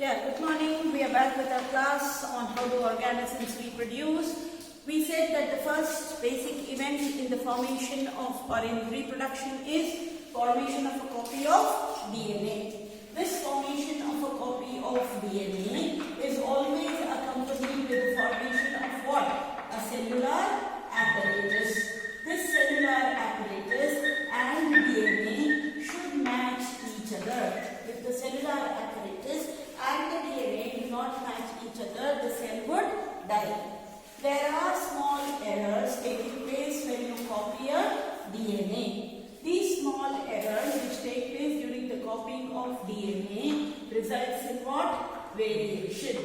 Yeah, good morning. We are back with our class on how do organisms reproduce. We said that the first basic event in the formation of or in reproduction is formation of a copy of DNA. This formation of a copy of DNA is always accompanied with the formation of what? A cellular apparatus. This cellular apparatus and DNA should match each other. If the cellular apparatus and the DNA do not match each other, the cell would die. There are small errors taking place when you copy a DNA. These small errors which take place during the copying of DNA results in what? Variation.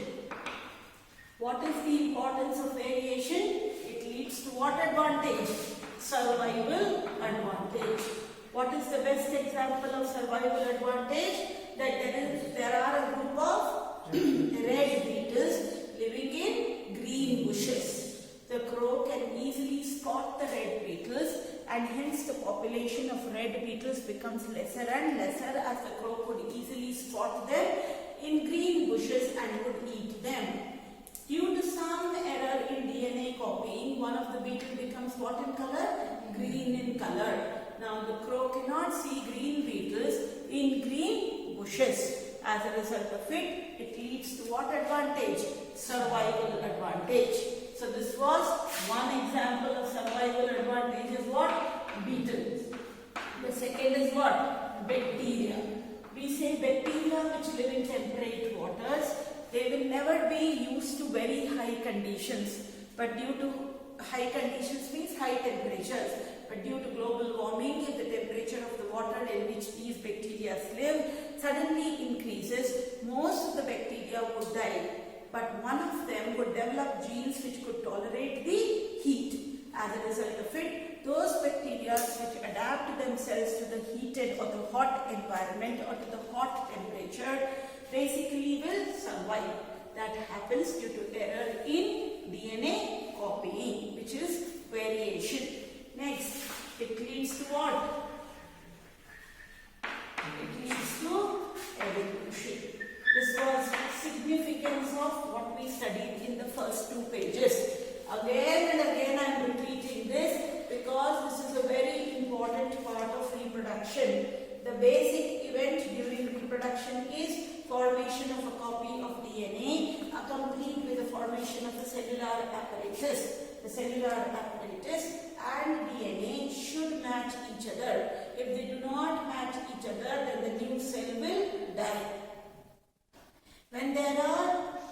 What is the importance of variation? It leads to what advantage? Survival advantage. What is the best example of survival advantage? That there are a group of red beetles living in green bushes. The crow can easily spot the red beetles and hence the population of red beetles becomes lesser and lesser as the crow could easily spot them in green bushes and would eat them. Due to some error in DNA copying, one of the beetle becomes what in color? Green in color. Now the crow cannot see green beetles in green bushes. As a result of it, it leads to what advantage? Survival advantage. So this was one example of survival advantage is what? Beetles. The second is what? Bacteria. We say bacteria which live in temperate waters, they will never be used to very high conditions. But due to high conditions means high temperatures. But due to global warming, if the temperature of the water in which these bacteria live suddenly increases, most of the bacteria would die. But one of them would develop genes which could tolerate the heat. As a result of it, those bacteria which adapt themselves to the heated or the hot environment or to the hot temperature basically will survive. That happens due to error in DNA copying, which is variation. Next, it leads to what? It leads to evolution. This was significance of what we studied in the first 2 pages. Again and again I am repeating this because this is a very important part of reproduction. The basic event during reproduction is formation of a copy of DNA accompanied with the formation of the cellular apparatus. The cellular apparatus and DNA should match each other. If they do not match each other, then the new cell will die. When there is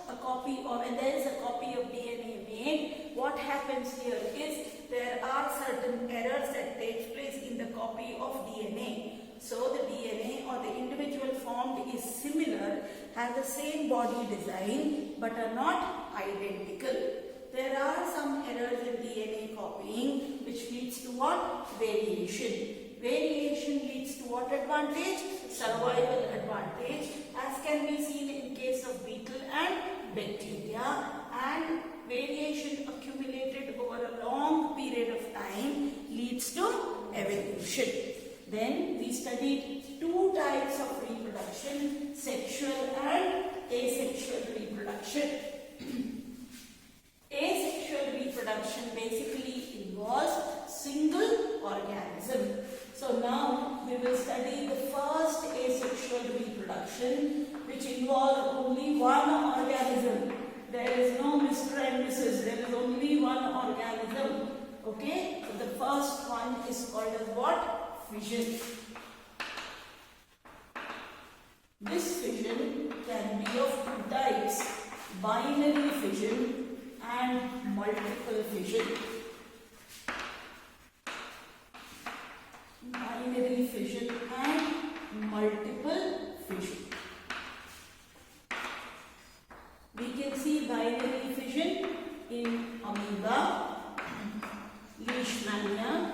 a copy of DNA made, what happens here is there are certain errors that take place in the copy of DNA. So the DNA or the individual formed is similar, have the same body design but are not identical. There are some errors in DNA copying which leads to what? Variation. Variation leads to what advantage? Survival advantage, as can be seen in case of beetle and bacteria, and variation accumulated over a long period of time leads to evolution. Then we studied 2 types of reproduction, sexual and asexual reproduction. Asexual reproduction basically involves single organism. So now we will study the first asexual reproduction which involves only one organism. There is no Mr. and Mrs. There is only one organism. Okay? So the first one is called as what? Fission. This fission can be of 2 types, binary fission and multiple fission. Binary fission and multiple fission. We can see binary fission in amoeba, leishmania,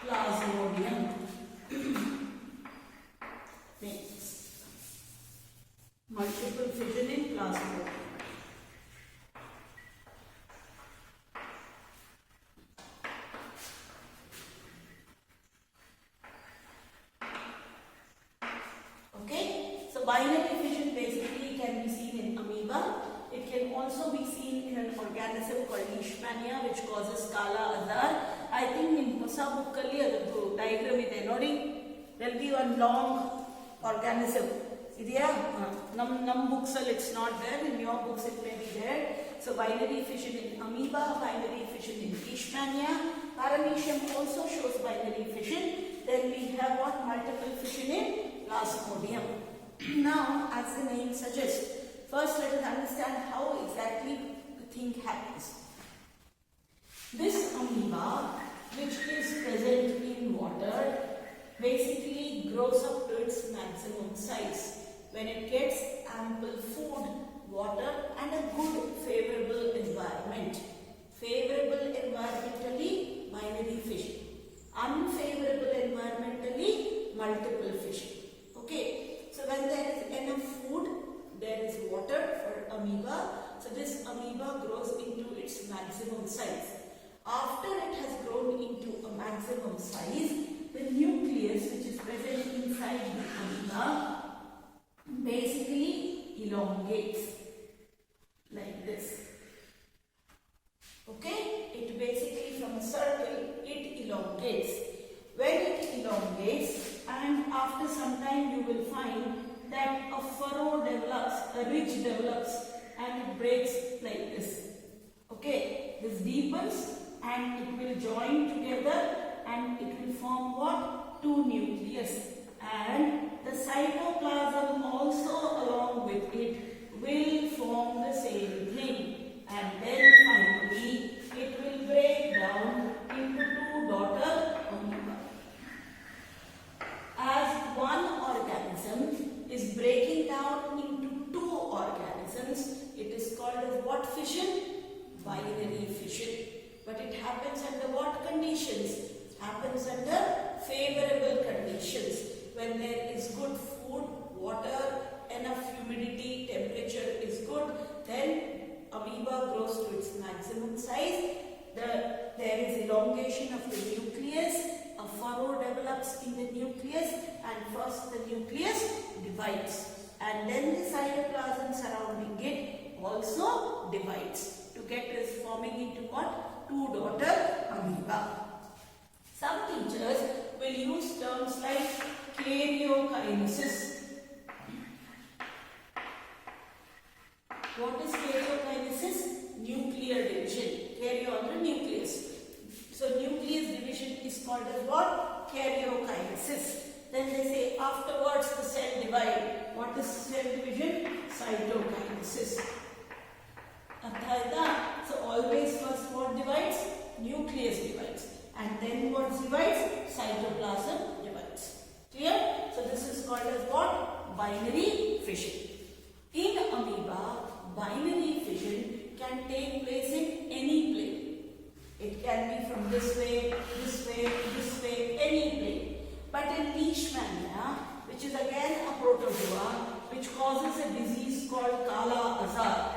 Plasmodium. Next, multiple fission in Plasmodium. binary fission basically can be seen in amoeba. It can also be seen in an organism called Leishmania, which causes Kala Azar. I think in Hosa book the diagram is there will be one long organism. Num books it's not there, in your books it may be there. So binary fission in amoeba, binary fission in Leishmania. Paramecium also shows binary fission. Then we have what? Multiple fission in Plasmodium. Now, as the name suggests, first let us understand how exactly the thing happens. This amoeba, which is present in water, basically grows up to its maximum size when it gets ample food, water and a good favorable environment. Favorable environmentally, binary fission. Unfavorable environmentally, multiple fission. Okay, so when there is enough food, there is water for amoeba. So this amoeba grows into its maximum size. After it has grown into a maximum size, the nucleus which is present inside the amoeba basically elongates like this. Okay, it basically from a circle it elongates. When it elongates, and after some time you will find that a furrow develops, a ridge develops, and it breaks like this. Okay, this deepens and it will join together and it will form what? Two nucleus, and the cytoplasm also along with it will form the same thing, and then finally it will break down into two daughter amoeba. As one organism is breaking down into two organisms, it is called as what fission? Binary fission. But it happens under what conditions? It happens under favorable conditions. When there is good food, water, enough humidity, temperature is good, then amoeba grows to its maximum size. There is elongation of the nucleus, a furrow develops in the nucleus, and first the nucleus divides, and then the cytoplasm surrounding it also divides to get this forming into what? Two daughter amoeba. Some teachers will use terms like karyokinesis. What is karyokinesis? Nuclear division. Karyo under nucleus. So nucleus division is called as what? Karyokinesis. Then they say afterwards the cell divide. What is cell division? Cytokinesis. So always first what divides? Nucleus divides. And then what divides? Cytoplasm divides. Clear? So this is called as what? Binary fission. In amoeba, binary fission can take place in any plane. It can be from this way, this way, this way, any plane. But in Leishmania, which is again a protozoa, which causes a disease called Kala Azar.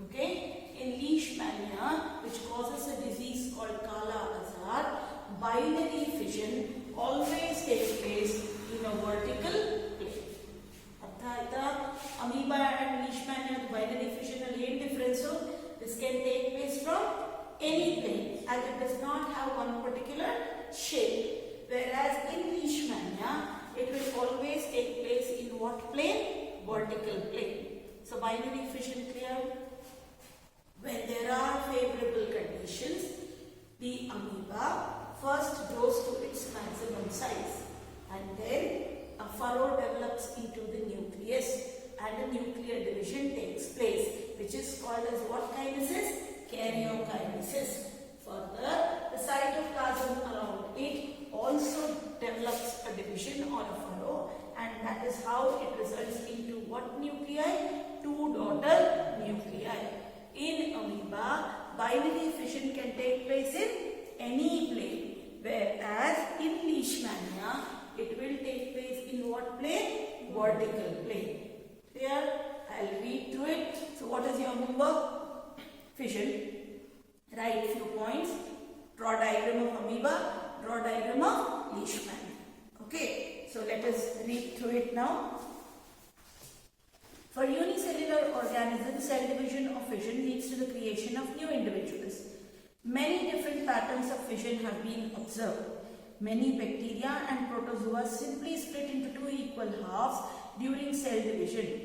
Okay, in Leishmania, which causes a disease called Kala Azar, binary fission always takes place in a vertical plane. Amoeba and Leishmania binary fission are main difference. So this can take place from any plane, as it does not have one particular shape. Whereas in Leishmania, it will always take place in what plane? Vertical plane. So binary fission clear? When there are favorable conditions, the amoeba first grows to its maximum size, and then a furrow develops into the nucleus and a nuclear division takes place, which is called as what kinesis? Karyokinesis. Further, the cytoplasm around it also develops a division or a furrow, and that is how it results into what nuclei? Two daughter nuclei. In amoeba, binary fission can take place in any plane, whereas in Leishmania, it will take place in what plane? Vertical plane. Clear? I'll read through it. So what is your homework? Fission. Write few points. Draw diagram of amoeba. Draw diagram of Leishmania. Okay. So So let us read through it now. For unicellular organisms, cell division or fission leads to the creation of new individuals. Many different patterns of fission have been observed. Many bacteria and protozoa simply split into two equal halves during cell division.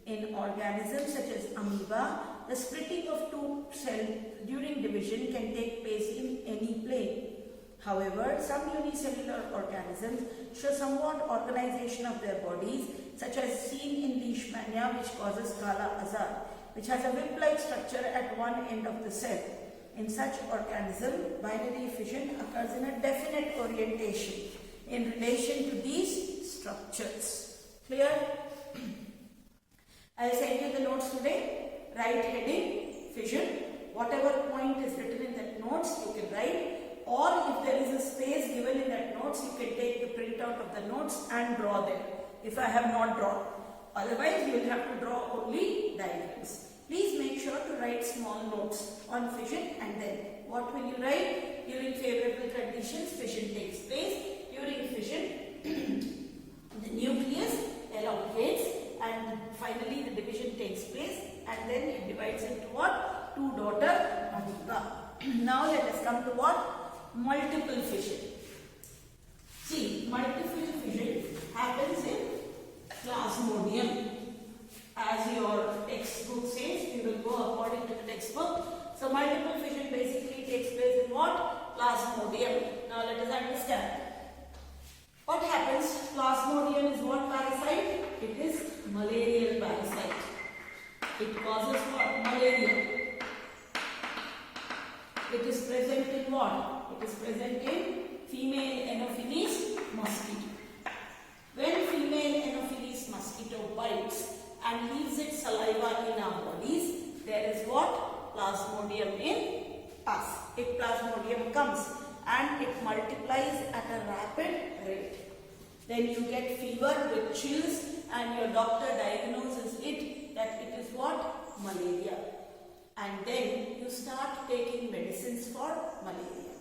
In organisms such as amoeba, the splitting of two cells during division can take place in any plane. However, some unicellular organisms show somewhat organization of their bodies, such as seen in Leishmania, which causes Kala Azar, which has a whip-like structure at one end of the cell. In such organism, binary fission occurs in a definite orientation in relation to these structures. Clear? I will send you the notes today. Write heading, fission. Whatever point is written in that notes, you can write. Or if there is a space given in that notes, you can take the printout of the notes and draw them, if I have not drawn. Otherwise, you will have to draw only diagrams. Please make sure to write small notes on fission, and then what will you write? During favorable conditions, fission takes place. During fission, the nucleus elongates and finally the division takes place, and then it divides into what? Two daughter amoeba. Now let us come to what? Multiple fission. See, multiple fission happens in Plasmodium. As your textbook says, we will go according to the textbook. So multiple fission basically takes place in what? Plasmodium. Now let us understand. What happens? Plasmodium is what parasite? It is malarial parasite. It causes what? Malaria. It is present in what? It is present in female Anopheles mosquito. When female Anopheles mosquito bites and leaves its saliva in our bodies, there is what? Plasmodium in us. If Plasmodium comes and it multiplies at a rapid rate, then you get fever with chills and your doctor diagnoses it that it is what? Malaria. And then you start taking medicines for malaria.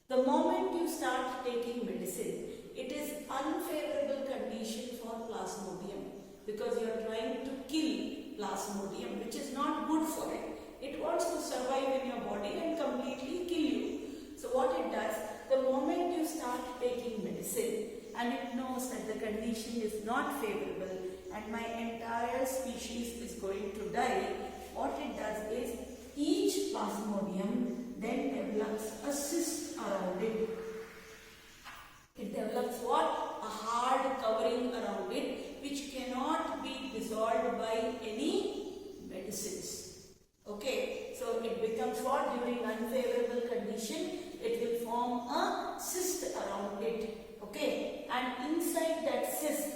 The moment you start taking medicine, it is unfavorable condition for Plasmodium, because you are trying to kill Plasmodium, which is not good for it. It wants to survive in your body and completely kill you. So what it does, the moment you start taking medicine and it knows that the condition is not favorable and my entire species is going to die, what it does is each Plasmodium then develops a cyst around it. It develops what? A hard covering around it, which cannot be dissolved by any medicines. Okay, so it becomes what? During unfavorable condition, it will form a cyst around it. Okay, and inside that cyst,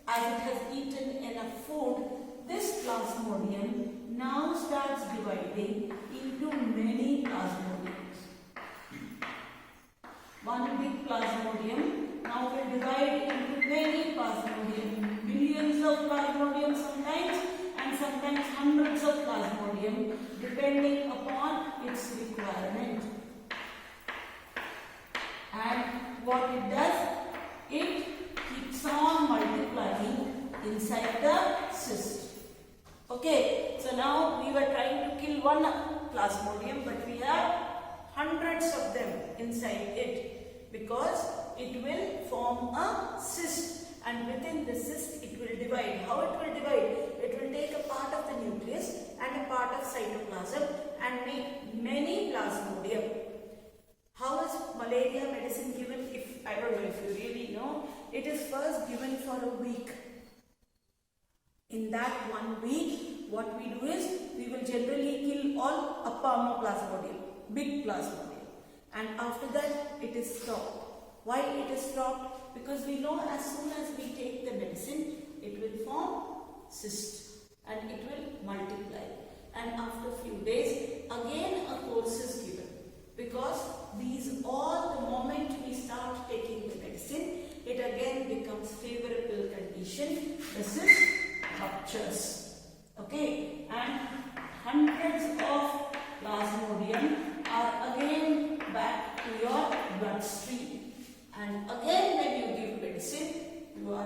as it has eaten enough food, this Plasmodium now starts dividing into many Plasmodiums. One big Plasmodium now will divide into many Plasmodium, millions of Plasmodium sometimes, and sometimes hundreds of Plasmodium, depending upon its requirement. And what it does, it keeps on multiplying inside the cyst. Okay, so now we were trying to kill one Plasmodium, but we have hundreds of them inside it, because it will form a cyst, and within the cyst it will divide. How it will divide? It will take a part of the nucleus and a part of cytoplasm and make many Plasmodium. How is malaria medicine given? If I don't know if you really know, it is first given for a week. In that 1 week, what we do is, we will generally kill all Plasmodium, big Plasmodium, and after that it is stopped. Why it is stopped? Because we know as soon as we take the medicine, it will form cyst and it will multiply. And after a few days, again a course is given, because these all, the moment we start taking the medicine, it again becomes favorable condition, the cyst ruptures. Okay, and hundreds of Plasmodium are again back to your bloodstream. And again when you give medicine, you are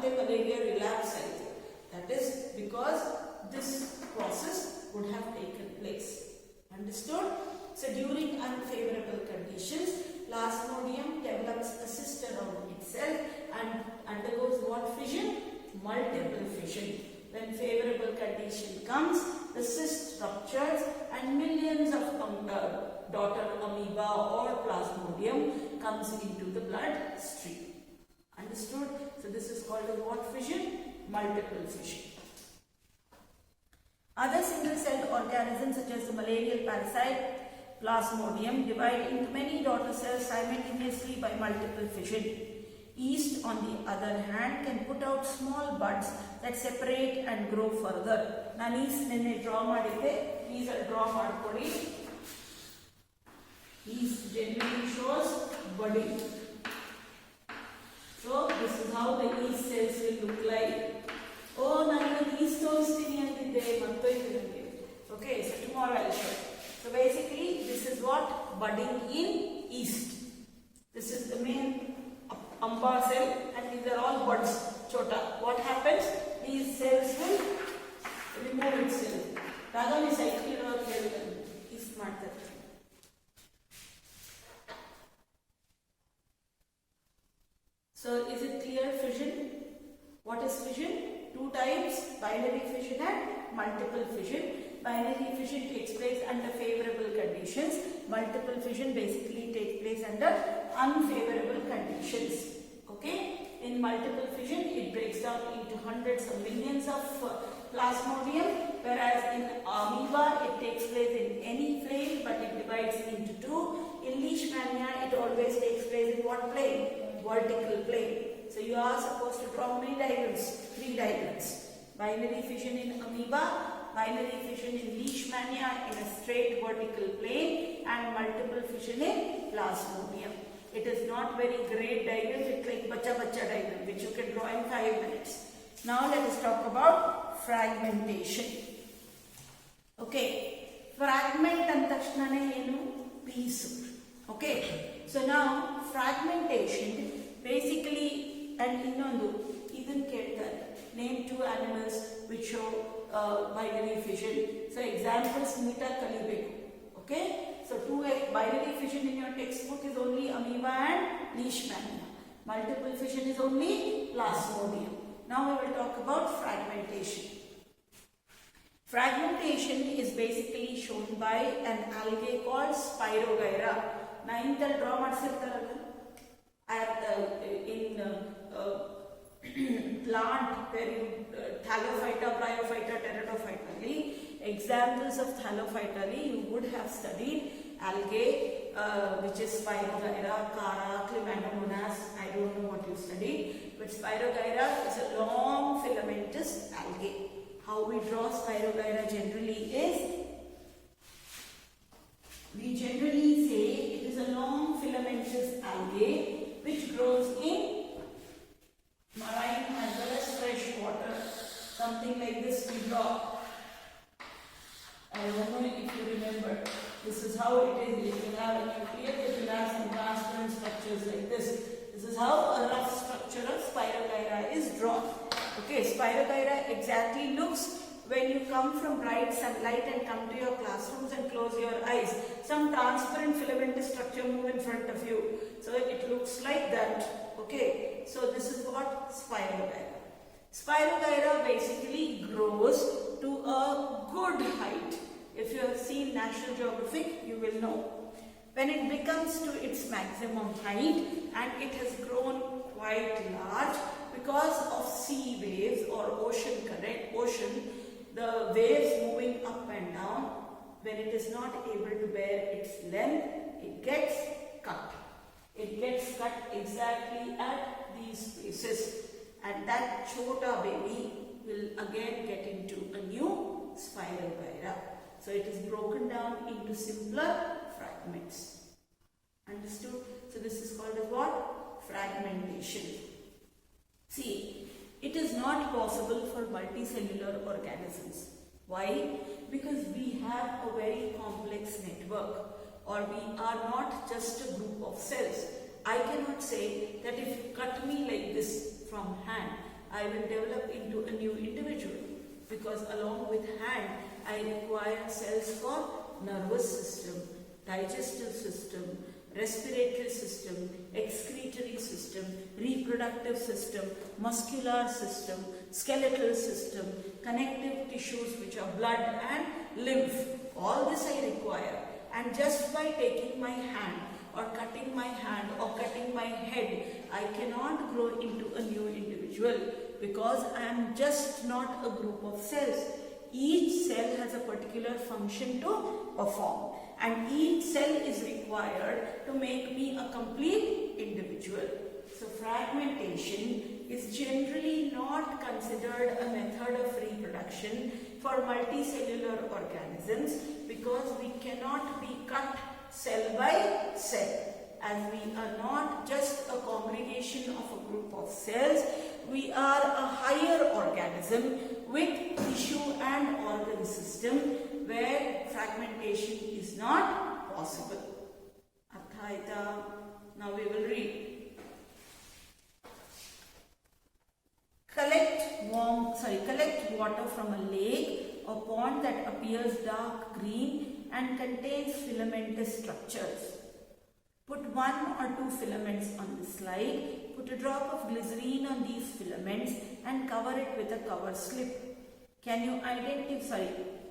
ಮತ್ತೆ malaria relapse ಆಯಿತು. That is because this process would have taken place. Understood? So during unfavorable conditions, Plasmodium develops a cyst around itself and undergoes what fission? Multiple fission. When favorable condition comes, the cyst ruptures and millions of daughter amoeba or Plasmodium comes into the blood stream. Understood? So this is called as what fission? Multiple fission. Other single-celled organisms such as the malarial parasite Plasmodium divide into many daughter cells simultaneously by multiple fission. Yeast, on the other hand, can put out small buds that separate and grow further. ನಾನು yeast ನಿನ್ನೆ draw ಮಾಡಿದ್ದೆ, please draw ಮಾಡ್ಕೊಳ್ಳಿ. Yeast generally shows budding. So this is how the yeast cells will look like. Oh, ನಾನು yeast ತೋರಿಸ್ತೀನಿ ಅಂತಿದ್ದೆ, ಮತ್ತೊಯ್ತು ನನಗೆ. Okay, so tomorrow I'll show. So basically, this is what budding in yeast. This is the main Amba cell, and these are all buds. Chota. What happens? These cells will remove itself. Ragami cycle or is not that. So is it clear? Fission. What is fission? Two types: binary fission and multiple fission. Binary fission takes place under favorable conditions. Multiple fission basically takes place under unfavorable conditions. Okay? In multiple fission, it breaks down into hundreds of millions of Plasmodium, whereas in amoeba, it takes place in any plane, but it divides into two. In Leishmania, it always takes place in what plane? Vertical plane. So you are supposed to draw many diagrams, 3 diagrams. Binary fission in amoeba, binary fission in Leishmania in a straight vertical plane, and multiple fission in Plasmodium. It is not very great diagram, it's like bacha diagram, which you can draw in 5 minutes. Now let us talk about fragmentation. Okay, fragment antakshane enu piece. Okay, so now fragmentation basically, and innondu idun keltare, name 2 animals which show binary fission. So examples meeta kalibeku. Okay, so 2 binary fission in your textbook is only amoeba and Leishmania. Multiple fission is only Plasmodium. Now we will talk about fragmentation. Fragmentation is basically shown by an algae called Spirogyra. 9th draw ಮಾಡ್ಸಿರ್ತಾರಲ್ಲ in plant where you Thallophyta, Bryophyta, Pteridophyta. Examples of Thallophyta you would have studied algae, which is Spirogyra, Chara, Chlamydomonas. I don't know what you studied, but Spirogyra is a long filamentous algae. How we draw Spirogyra generally is, we generally say it is a long filamentous algae which grows in marine as well as fresh water. Something like this we draw. I don't know if you remember. This is how it is. It will have a nucleus, it will have some transparent structures like this. This is how a rough structure of Spirogyra is drawn. Okay, Spirogyra exactly looks when you come from bright sunlight and come to your classrooms and close your eyes. Some transparent filamentous structure move in front of you. So it looks like that. Okay, so this is what Spirogyra. Spirogyra basically grows to a good height. If you have seen National Geographic, you will know. When it becomes to its maximum height and it has grown quite large because of sea waves or ocean current, the waves moving up and down, when it is not able to bear its length, it gets cut. It gets cut exactly at these places, and that chota baby will again get into a new Spirogyra. So it is broken down into simpler fragments. Understood? So this is called as what? Fragmentation. See, it is not possible for multicellular organisms. Why? Because we have a very complex network, or we are not just a group of cells. I cannot say that if you cut me like this from hand, I will develop into a new individual, because along with hand, I require cells for nervous system, digestive system, respiratory system, excretory system, reproductive system, muscular system, skeletal system, connective tissues which are blood and lymph. All this I require, and just by taking my hand or cutting my hand or cutting my head, I cannot grow into a new individual, because I am just not a group of cells. Each cell has a particular function to perform, and each cell is required to make me a complete individual. So fragmentation is generally not considered a method of reproduction for multicellular organisms, because we cannot be cut cell by cell. As we are not just a congregation of a group of cells, we are a higher organism with tissue and organ system where fragmentation is not possible. Arthaita. Now we will read. Collect water from a lake or pond that appears dark green and contains filamentous structures. Put 1 or 2 filaments on the slide. Put a drop of glycerine on these filaments and cover it with a cover slip. Can you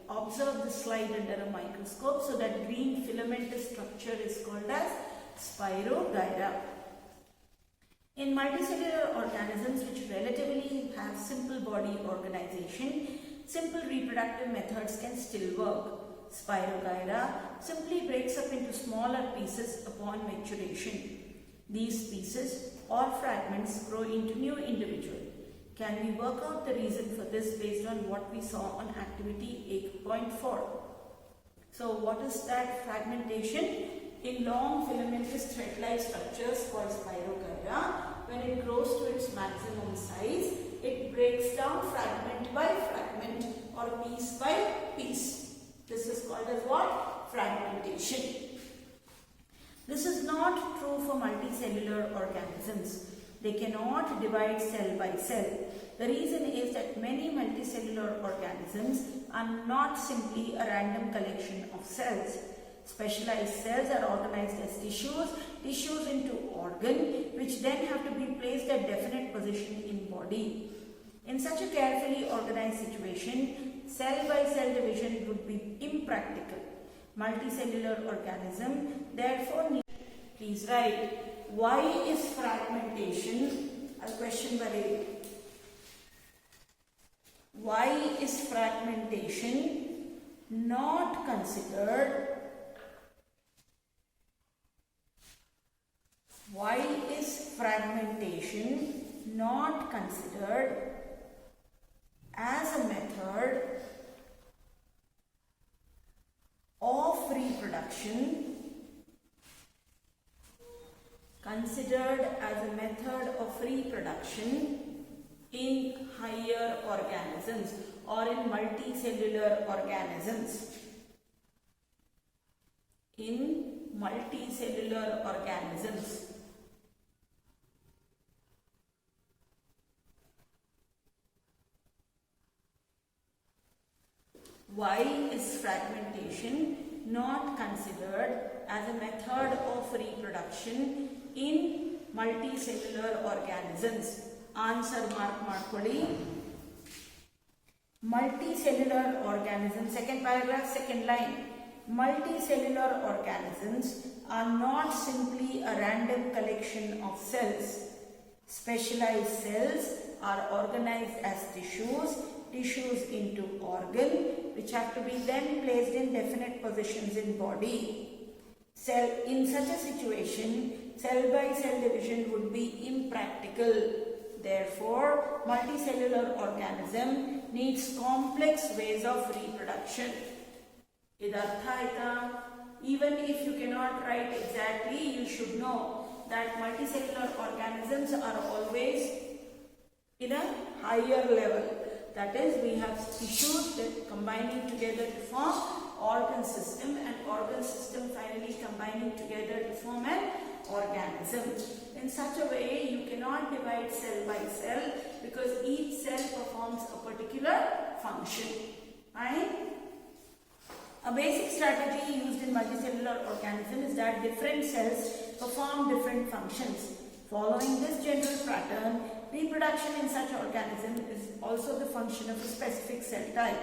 observe the slide under a microscope? So that green filamentous structure is called as spirogyra. In multicellular organisms which relatively have simple body organization, simple reproductive methods can still work. Spirogyra simply breaks up into smaller pieces upon maturation. These pieces or fragments grow into new individual. Can we work out the reason for this based on what we saw on activity 8.4? So what is that fragmentation? In long filamentous thread-like structures called spirogyra, when it grows to its maximum size, it breaks down fragment by fragment or piece by piece. This is called as what? Fragmentation. This is not true for multicellular organisms. They cannot divide cell by cell. The reason is that many multicellular organisms are not simply a random collection of cells. Specialized cells are organized as tissues into organ, which then have to be placed at definite position in body. In such a carefully organized situation, cell by cell division would be impractical. Multicellular organism therefore needs. Please write, why is fragmentation, a question by why is fragmentation not considered as a method of reproduction? Considered as a method of reproduction in higher organisms or in multicellular organisms. In multicellular organisms. Why is fragmentation not considered as a method of reproduction in multicellular organisms? Answer mark ಮಾಡ್ಕೊಳ್ಳಿ. Multicellular organisms, second paragraph, second line. Multicellular organisms are not simply a random collection of cells. Specialized cells are organized as tissues into organ, which have to be then placed in definite positions in body. In such a situation, cell by cell division would be impractical. Therefore, multicellular organism needs complex ways of reproduction. Even if you cannot write exactly, you should know that multicellular organisms are always in a higher level. That is, we have tissues that combining together to form organ system, and organ system finally combining together to form an organism. In such a way, you cannot divide cell by cell, because each function. Fine? A basic strategy used in multicellular organism is that different cells perform different functions. Following this general pattern, reproduction in such organism is also the function of a specific cell type.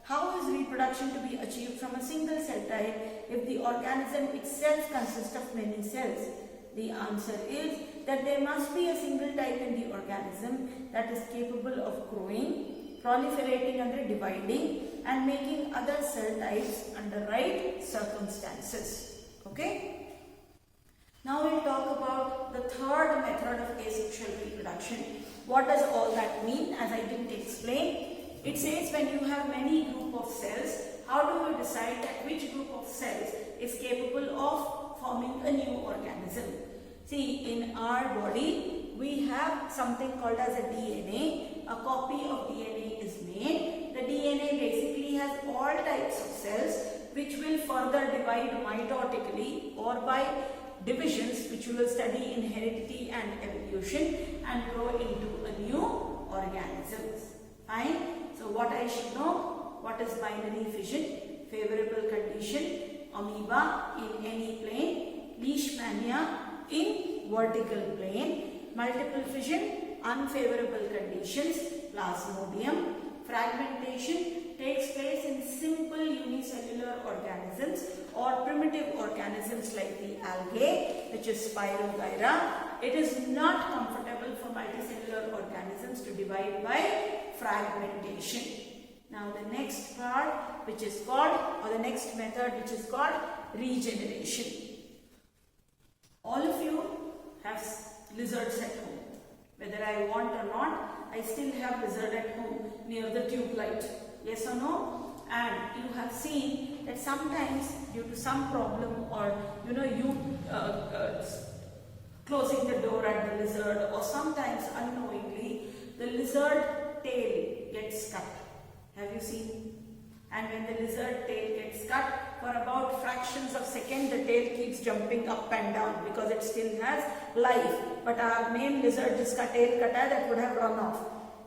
How is reproduction to be achieved from a single cell type if the organism itself consists of many cells? The answer is that there must be a single type in the organism that is capable of growing, proliferating and dividing and making other cell types under right circumstances. Okay? Now we'll talk about the third method of asexual reproduction. What does all that mean? As I didn't explain, it says when you have many group of cells, how do you decide that which group of cells is capable of forming a new organism? See, in our body, we have something called as a DNA. A copy of DNA is made. The DNA basically has all types of cells which will further divide mitotically or by divisions, which you will study in heredity and evolution, and grow into a new organism. Fine? So what I should know? What is binary fission? Favorable condition, amoeba in any plane, leishmania in vertical plane, multiple fission, unfavorable conditions, plasmodium. Fragmentation takes place in simple unicellular organisms or primitive organisms like the algae, which is Spirogyra. It is not comfortable for multicellular organisms to divide by fragmentation. Now the next part, which is called, or the next method, which is called regeneration. All of you have lizards at home. Whether I want or not, I still have lizard at home near the tube light. Yes or no? And you have seen that sometimes due to some problem or you closing the door at the lizard, or sometimes unknowingly the lizard tail gets cut. Have you seen? And when the lizard tail gets cut, for about fractions of second the tail keeps jumping up and down because it still has life. But our main lizard, jiska tail kata hai, that would have run off.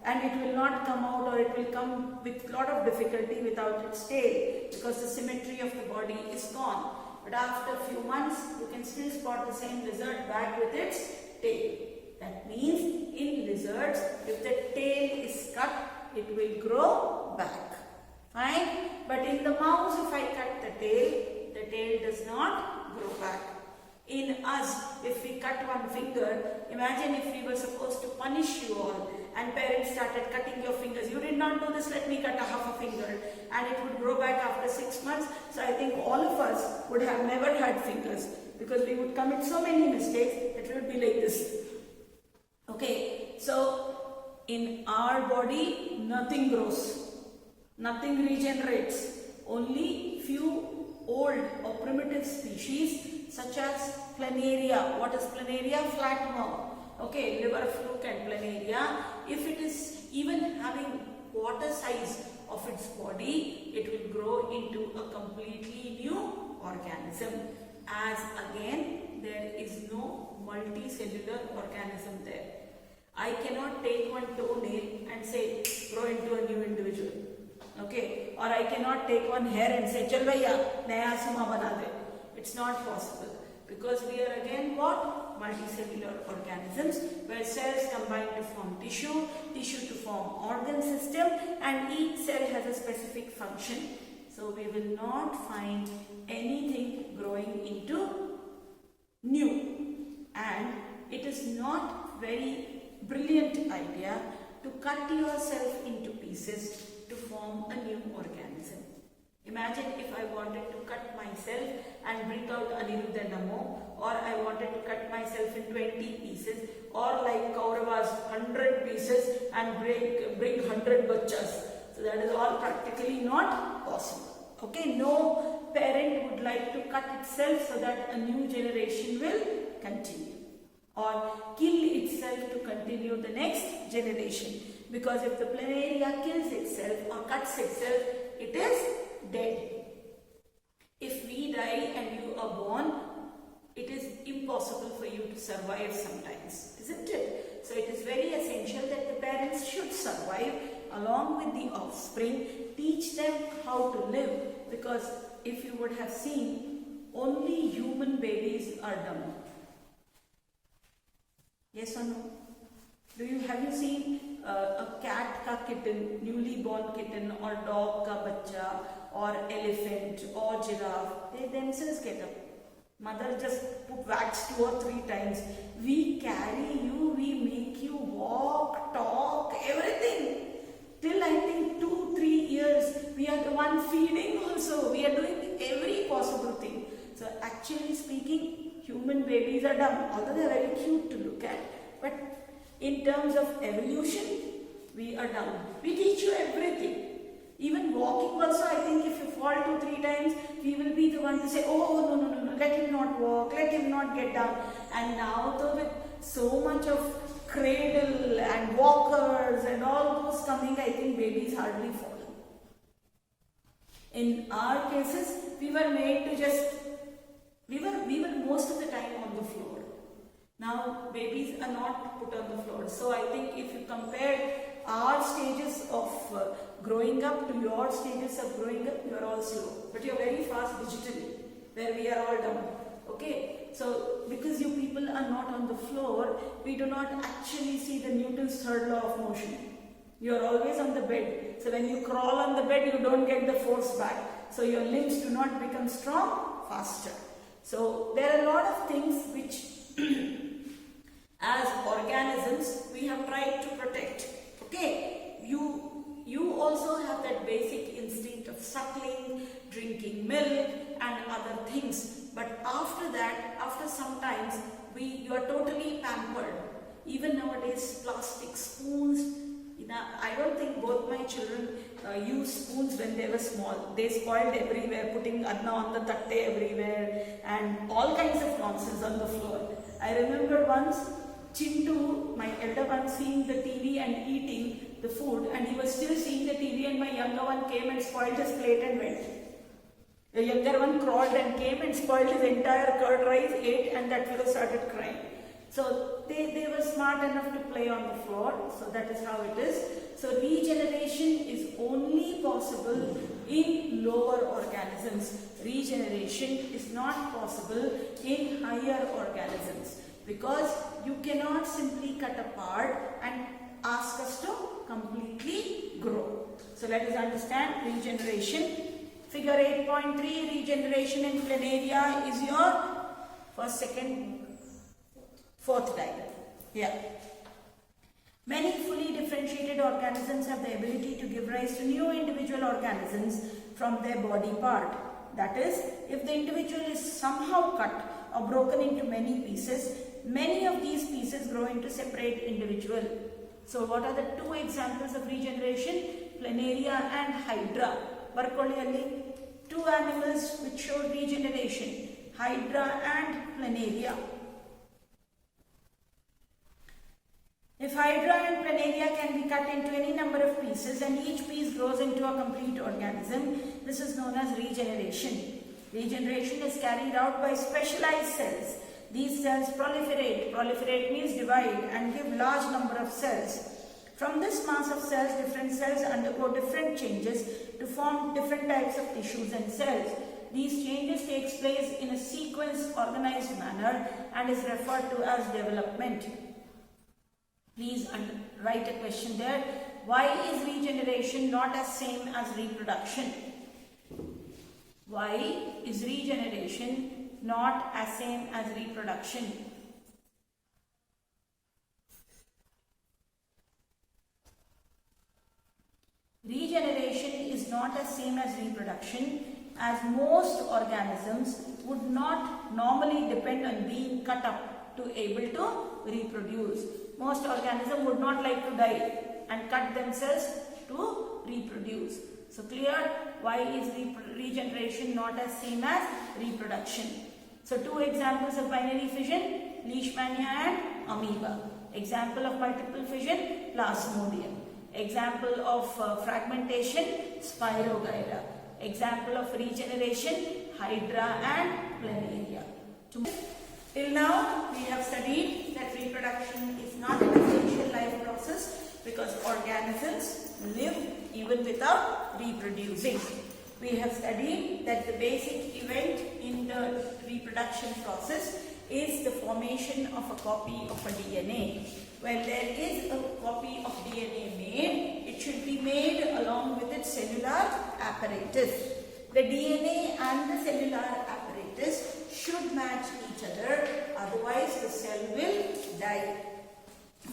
And it will not come out, or it will come with a lot of difficulty without its tail because the symmetry of the body is gone. But after a few months, you can still spot the same lizard back with its tail. That means in lizards, if the tail is cut, it will grow back. Fine? But in the mouse, if I cut the tail does not grow back. In us, if we cut one finger, imagine if we were supposed to punish you all and parents started cutting your fingers. You did not do this, let me cut a half a finger, and it would grow back after 6 months. So I think all of us would have never had fingers because we would commit so many mistakes that it would be like this. Okay, so in our body, nothing grows, nothing regenerates. Only few old or primitive species such as planaria. What is planaria? Flatworm. Okay, liver fluke and planaria. If it is even having quarter size of its body, it will grow into a completely new organism. As again, there is no multicellular organism there. I cannot take one toenail and say, grow into a new individual. Okay, or I cannot take one hair and say, chal bhaiya, naya suma bana de. It's not possible because we are again what? Multicellular organisms where cells combine to form tissue, tissue to form organ system, and each cell has a specific function. So we will not find anything growing into new, and it is not very brilliant idea to cut yourself into pieces to form a new organism. Imagine if I wanted to cut myself and bring out Aniruddha and Namo, or I wanted to cut myself in 20 pieces, or like Kauravas 100 pieces and bring 100 bachas. So that is all practically not possible. Okay, no parent would like to cut itself so that a new generation will continue, or kill itself to continue the next generation. Because if the planaria kills itself or cuts itself, it is dead. If we die and you are born, it is impossible for you to survive sometimes, isn't it? So it is very essential that the parents should survive along with the offspring, teach them how to live, because if you would have seen, only human babies are dumb. Yes or no? Have you seen a cat ka kitten, newly born kitten, or dog ka bachcha, or elephant, or giraffe? They themselves get up. Mother just put wax 2 or 3 times. We carry you, we make you walk, talk, everything. Till I think 2-3 years, we are the one feeding also. We are doing every possible thing. So actually speaking, human babies are dumb, although they are very cute to look at. But in terms of evolution, we are dumb. We teach you everything. Even walking also, I think if you fall 2-3 times, we will be the one to say, oh, no, let him not walk, let him not get down. And now though with so much of cradle and walkers and all those coming, I think babies hardly fall. In our cases, we were made to just, we were most of the time on the floor. Now babies are not put on the floor. So I think if you compare our stages of growing up to your stages of growing up, you are all slow. But you are very fast digitally, where we are all dumb. Okay, so because you people are not on the floor, we do not actually see the Newton's third law of motion. You are always on the bed. So when you crawl on the bed, you don't get the force back. So your limbs do not become strong faster. So there are a lot of things which as organisms we have tried to protect. Okay, you also have that basic instinct of suckling, drinking milk and other things. But after that, after some times, you are totally pampered. Even nowadays, plastic spoons. I don't think both my children used spoons when they were small. They spoiled everywhere, putting adna on the tatte everywhere and all kinds of nonsense on the floor. I remember once Chintu, my elder one, seeing the TV and eating the food, and he was still seeing the TV, and my younger one came and spoiled his plate and went. The younger one crawled and came and spoiled his entire curd rice, ate, and that fellow started crying. So they were smart enough to play on the floor, so that is how it is. So regeneration is only possible in lower organisms. Regeneration is not possible in higher organisms, because you cannot simply cut apart and ask us to completely grow. So let us understand regeneration. Figure 8.3, regeneration in planaria is your first, second, fourth diagram. Yeah. Many fully differentiated organisms have the ability to give rise to new individual organisms from their body part. That is, if the individual is somehow cut or broken into many pieces, many of these pieces grow into separate individual. So what are the 2 examples of regeneration? Planaria and Hydra. Barkolli, 2 animals which showed regeneration, Hydra and Planaria. If Hydra and Planaria can be cut into any number of pieces and each piece grows into a complete organism, this is known as regeneration. Regeneration is carried out by specialized cells. These cells proliferate. Proliferate means divide and give large number of cells. From this mass of cells, different cells undergo different changes to form different types of tissues and cells. These changes take place in a sequence organized manner and is referred to as development. Please write a question there. Why is regeneration not as same as reproduction? Why is regeneration not as same as reproduction? Regeneration is not as same as reproduction, as most organisms would not normally depend on being cut up to able to reproduce. Most organisms would not like to die and cut themselves to reproduce. So clear? Why is regeneration not as same as reproduction? So 2 examples of binary fission, Leishmania and amoeba. Example of multiple fission, Plasmodium. Example of fragmentation, Spirogyra. Example of regeneration, Hydra and Planaria. Till now, we have studied that reproduction is not an essential life process because organisms live even without reproducing. We have studied that the basic event in the reproduction process is the formation of a copy of a DNA. When there is a copy of DNA made, it should be made along with its cellular apparatus. The DNA and the cellular apparatus should match each other, otherwise the cell will die.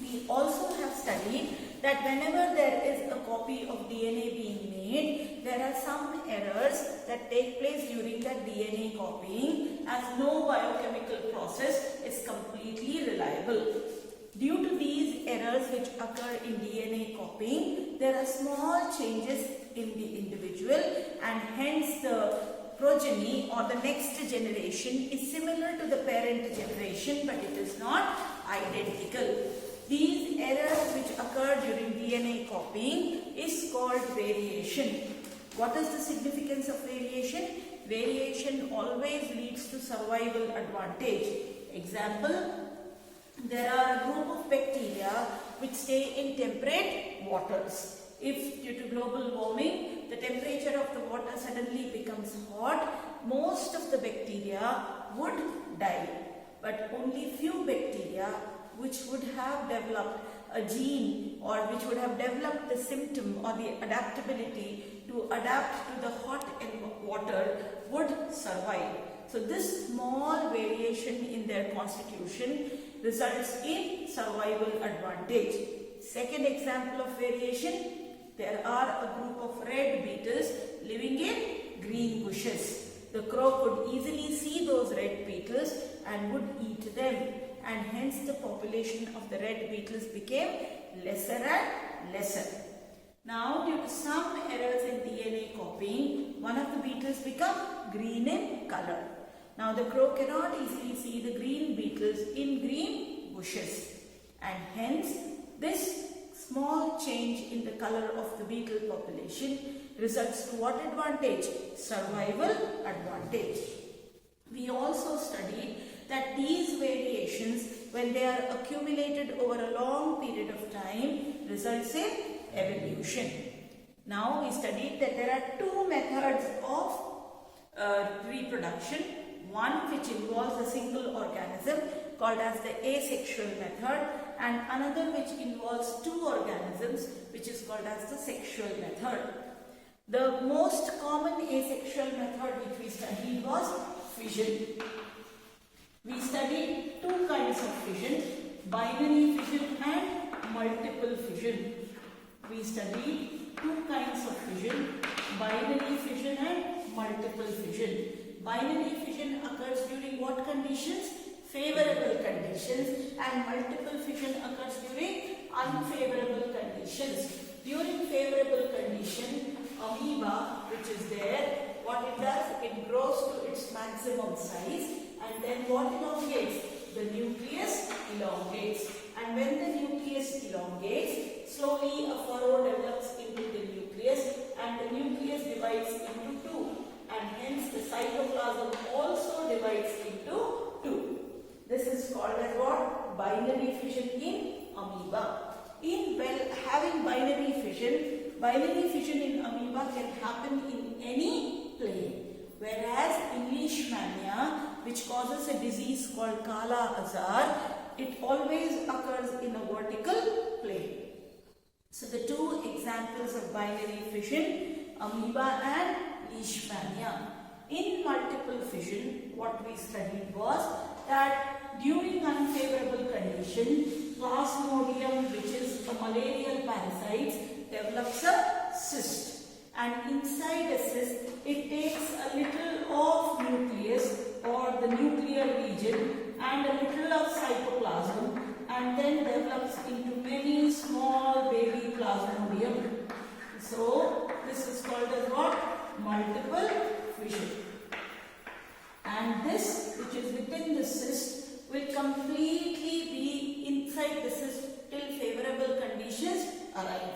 We also have studied that whenever there is a copy of DNA being made, there are some errors that take place during that DNA copying, as no biochemical process is completely reliable. Due to these errors which occur in DNA copying, there are small changes in the individual, and hence the progeny or the next generation is similar to the parent generation, but it is not identical. These errors which occur during DNA copying is called variation. What is the significance of variation? Variation always leads to survival advantage. Example, there are a group of bacteria which stay in temperate waters. If due to global warming, the temperature of the water suddenly becomes hot, most of the bacteria would die. But only few bacteria which would have developed a gene or which would have developed the symptom or the adaptability to adapt to the hot water would survive. So this small variation in their constitution results in survival advantage. Second example of variation, there are a group of red beetles living in green bushes. The crow could easily see those red beetles and would eat them, and hence the population of the red beetles became lesser and lesser. Now, due to some errors in DNA copying, one of the beetles become green in color. Now, the crow cannot easily see the green beetles in green bushes, and hence this small change in the color of the beetle population results to what advantage? Survival advantage. We also studied that these variations, when they are accumulated over a long period of time, results in evolution. Now we studied that there are two methods of reproduction. One which involves a single organism called as the asexual method, and another which involves two organisms which is called as the sexual method. The most common asexual method which we studied was fission. We studied two kinds of fission, binary fission and multiple fission. We studied two kinds of fission, binary fission and multiple fission. Binary fission occurs during what conditions? Favorable conditions, and multiple fission occurs during unfavorable conditions. During favorable condition, amoeba, which is there, what it does? It grows to its maximum size, and then what elongates? The nucleus elongates. And when the nucleus elongates, slowly a furrow develops into the nucleus, and the nucleus divides into two. And hence the cytoplasm also divides into two. This is called as what? Binary fission in amoeba. In having binary fission in amoeba can happen in any plane. Whereas in leishmania, which causes a disease called Kala Azar, it always occurs in a vertical plane. So the two examples of binary fission, amoeba and leishmania. In multiple fission, what we studied was that during unfavorable condition, Plasmodium, which is a malarial parasite, develops a cyst. And inside a cyst, it takes a little of nucleus or the nuclear region and a little of cytoplasm, and then develops into many small baby Plasmodium. So this is called as what? Multiple fission. And this, which is within the cyst, will completely be inside the cyst till favorable conditions arrive.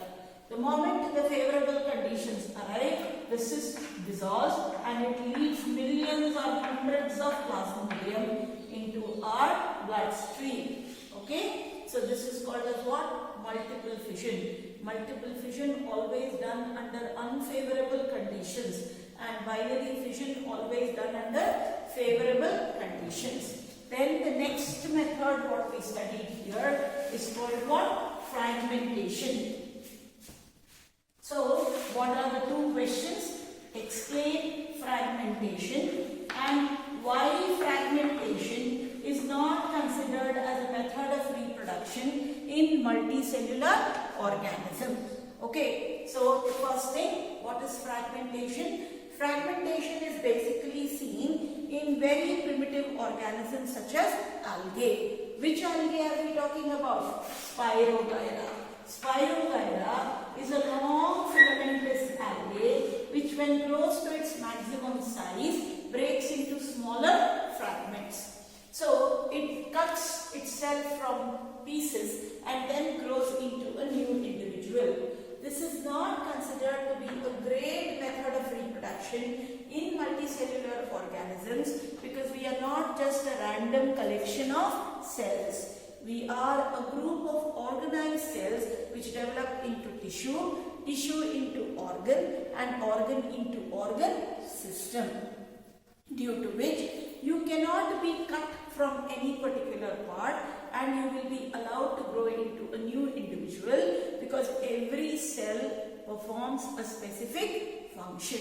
The moment the favorable conditions arrive, the cyst dissolves and it leads millions or hundreds of Plasmodium into our bloodstream. Okay? So this is called as what? Multiple fission. multiple fission always done under unfavorable conditions, and binary fission always done under favorable conditions. Then the next method what we studied here is called what? Fragmentation. So what are the two questions? Explain fragmentation and why fragmentation is not considered as a method of reproduction in multicellular organisms. Okay, so the first thing, what is fragmentation? Fragmentation is basically seen in very primitive organisms such as algae. Which algae are we talking about? Spirogyra. Spirogyra is a long filamentous algae which when grows to its maximum size breaks into smaller fragments. So it cuts itself from pieces and then grows into a new individual. This is not considered to be a great method of reproduction in multicellular organisms because we are not just a random collection of cells. We are a group of organized cells which develop into tissue, tissue into organ, and organ into organ system, due to which you cannot be cut from any particular part and you will be allowed to grow into a new individual because every cell performs a specific function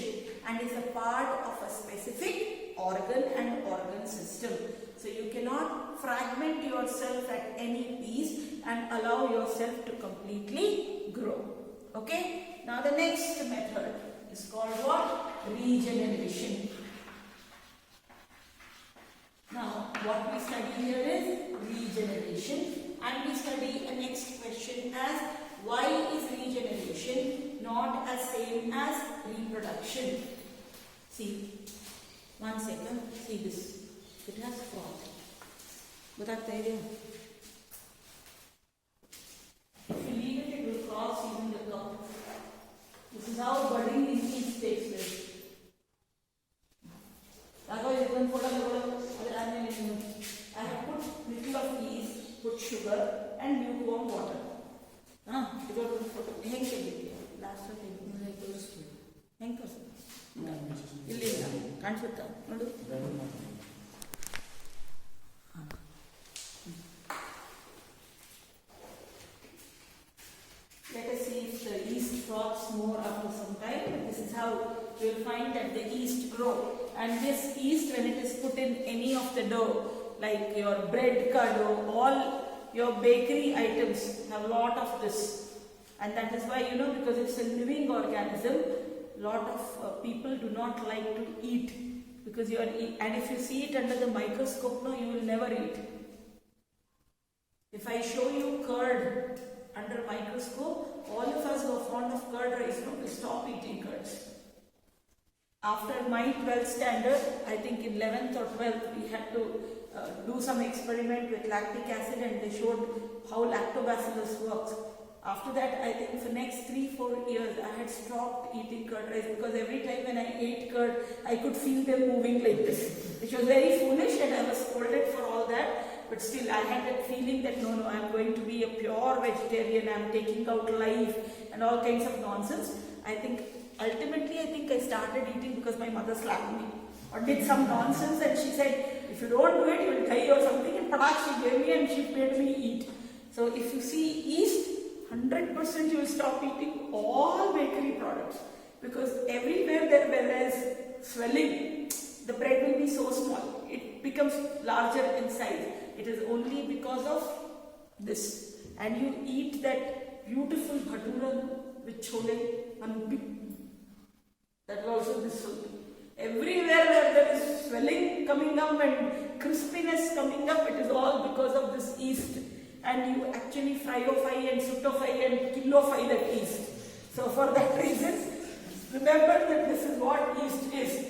and is a part of a specific organ and organ system. So you cannot fragment yourself at any piece and allow yourself to completely grow. Okay? Now the next method is called what? Regeneration. Now, what we study here is regeneration, and we study a next question as why is regeneration not as same as reproduction? See, 1 second, see this, it has froth. If you leave it, it will cross even the cup. This is how budding in yeast takes place. I have put little of yeast, put sugar and lukewarm water. Last let us see if the yeast froths more after some time. This is how you will find that the yeast grow. And this yeast, when it is put in any of the dough, like your bread dough, all your bakery items have a lot of this. And that is why, because it's a living organism, a lot of people do not like to eat. Because you are and if you see it under the microscope, no, you will never eat. If I show you curd under a microscope, all of us who are fond of curd rice will stop eating curds. After my 12th standard, I think in 11th or 12th, we had to do some experiment with lactic acid and they showed how lactobacillus works. After that, I think for next 3-4 years, I had stopped eating curd rice because every time when I ate curd, I could feel them moving like this, which was very foolish and I was scolded for all that. But still, I had that feeling that no, I'm going to be a pure vegetarian, I'm taking out life and all kinds of nonsense. Ultimately, I started eating because my mother slapped me or did some nonsense and she said, if you don't do it, you will die or something, and she gave me and she made me eat. So if you see yeast, 100% you will stop eating all bakery products because everywhere there is swelling, the bread will be so small, it becomes larger in size. It is only because of this. And you eat that beautiful bhatura with chole and big. That will also this will be. Everywhere where there is swelling coming up and crispiness coming up, it is all because of this yeast. And you actually fryify and sutofy and killofy that yeast. So for that reason, remember that this is what yeast is.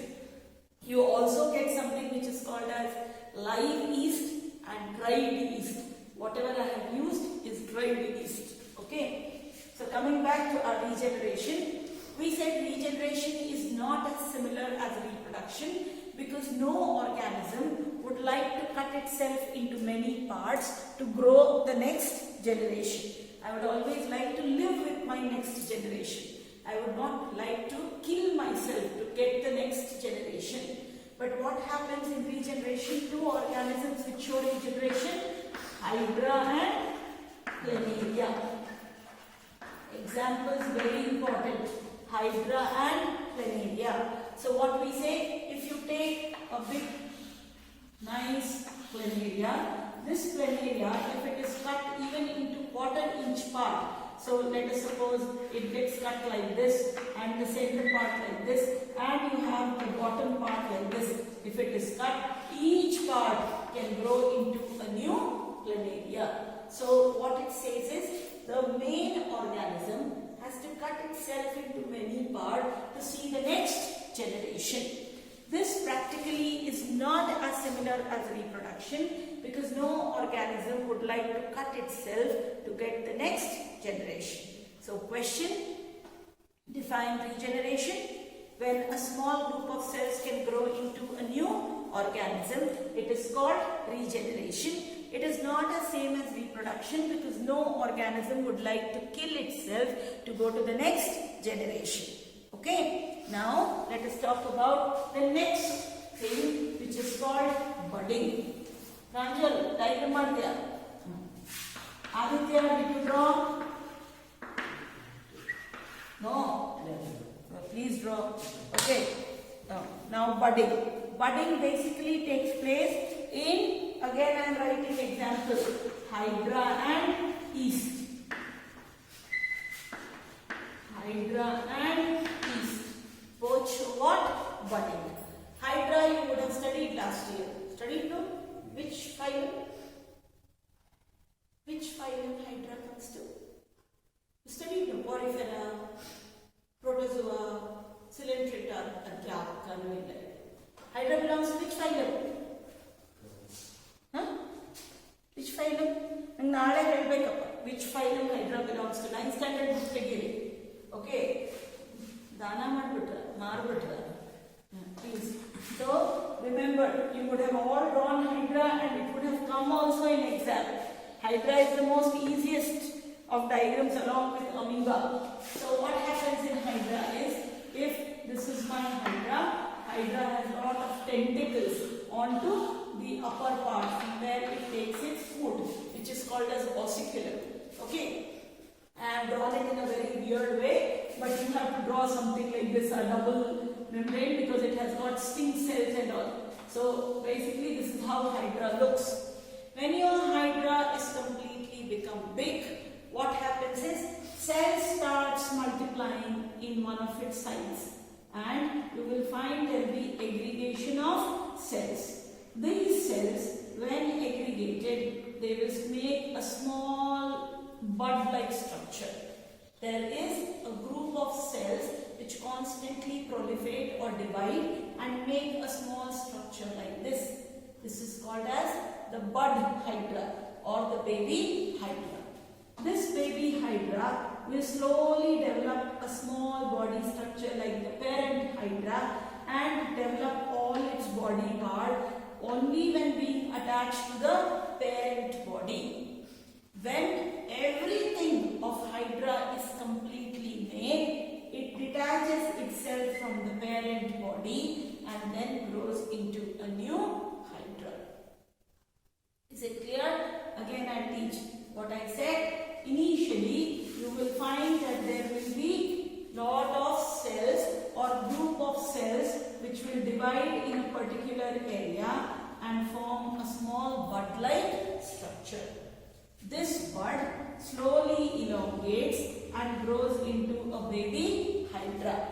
You also get something which is called as live yeast and dried yeast. Whatever I have used is dried yeast. Okay. So coming back to our regeneration, we said regeneration is not as similar as reproduction because no organism would like to cut itself into many parts to grow the next generation. I would always like to live with my next generation. I would not like to kill myself to get the next generation. But what happens in regeneration? Two organisms which show regeneration, Hydra and Planaria. Examples very important, Hydra and Planaria. So what we say, if you take a big nice Planaria, this Planaria, if it is cut even into quarter-inch part, so let us suppose it gets cut like this and the center part like this, and you have the bottom part like this. If it is cut, each part can grow into a new Planaria. So what it says is, the main organism has to cut itself into many parts to see the next generation. This practically is not as similar as reproduction, because no organism would like to cut itself to get the next generation. So question, define regeneration. When a small group of cells can grow into a new organism, it is called regeneration. It is not the same as reproduction, because no organism would like to kill itself to go to the next generation. Okay, now let us talk about the next thing, which is called budding. Pranjal, diagram madya. Aditya, did you draw? No. Please draw. Okay. Now budding. Budding basically takes place in, again I am writing example, Hydra and yeast. Hydra and yeast. Both show what? Budding. Hydra you would have studied last year. Studied no? Which phylum? Which phylum Hydra comes to? You studied no? Porifera, Protozoa, Coelenterata, and Hydra belongs to which phylum? Huh? Which phylum? Which phylum Hydra belongs to? 9th standard book tegiri. Okay. Dana madbitra, marbitra. Please. So remember, you would have all drawn Hydra and it would have come also in exam. Hydra is the most easiest of diagrams along with amoeba. So what happens in Hydra is, if this is my Hydra, Hydra has a lot of tentacles onto the upper part from where it takes its food, which is called as ossiculum. Okay, I have drawn it in a very weird way, but you have to draw something like this, a double membrane, because it has got sting cells and all. So basically this is how Hydra looks. When your Hydra is completely become big, what happens is, cell starts multiplying in one of its sides, and you will find there will be aggregation of cells. These cells, when aggregated, they will make a small bud-like structure. There is a group of cells which constantly proliferate or divide and make a small structure like this. This is called as the bud Hydra or the baby Hydra. This baby Hydra will slowly develop a small body structure like the parent Hydra and develop all its body part only when being attached to the parent body. When everything of Hydra is completely made, it detaches itself from the parent body and then grows into a new Hydra. Is it clear? Again I teach what I said. Initially, you will find that there will be lot of cells or group of cells which will divide in a particular area and form a small bud-like structure. This bud slowly elongates and grows into a baby Hydra.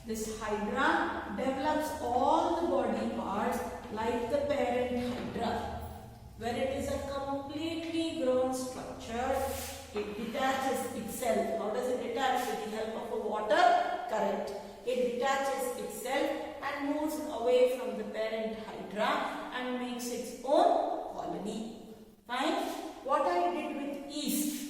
This Hydra develops all the body parts like the parent Hydra. When it is a completely grown structure, it detaches itself. How does it detach? With the help of a water current. It detaches itself and moves away from the parent Hydra and makes its own colony. Fine? What I did with yeast,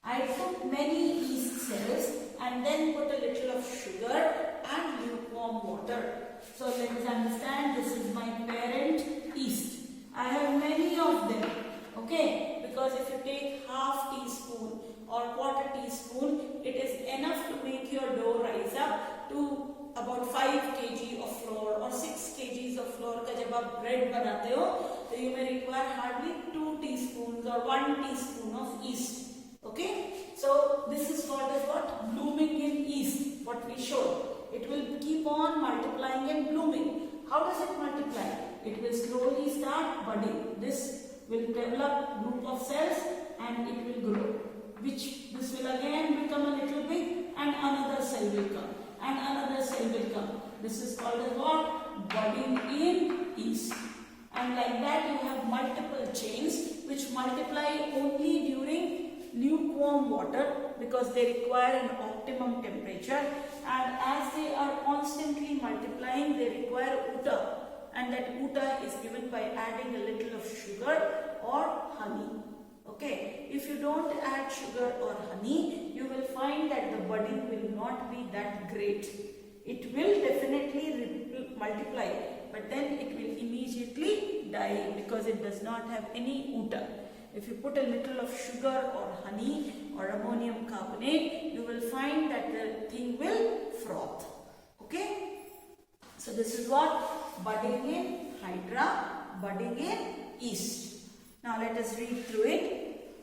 I took many yeast cells and then put a little of sugar and lukewarm water. So let us understand, this is my parent yeast. I have many of them. Okay? because if you take half teaspoon or quarter teaspoon, it is enough to make your dough rise up to about 5 kg of flour or 6 kg of flour का जब आप bread बनाते हो तो you may require hardly 2 teaspoons or 1 teaspoon of yeast. Okay, so this is called as what? Blooming in yeast, what we showed. It will keep on multiplying and blooming. How does it multiply? It will slowly start budding. This will develop group of cells and it will grow. Which this will again become a little big and another cell will come and another cell will come. This is called as what? Budding in yeast. And like that you have multiple chains which multiply only during lukewarm water because they require an optimum temperature, and as they are constantly multiplying they require uta, and that uta is given by adding a little of sugar or honey. Okay, if you don't add sugar or honey, you will find that the budding will not be that great. It will definitely multiply, but then it will immediately die because it does not have any uta. If you put a little of sugar or honey or ammonium carbonate, you will find that the thing will froth. Okay? So this is what? Budding in hydra, budding in yeast. Now let us read through it.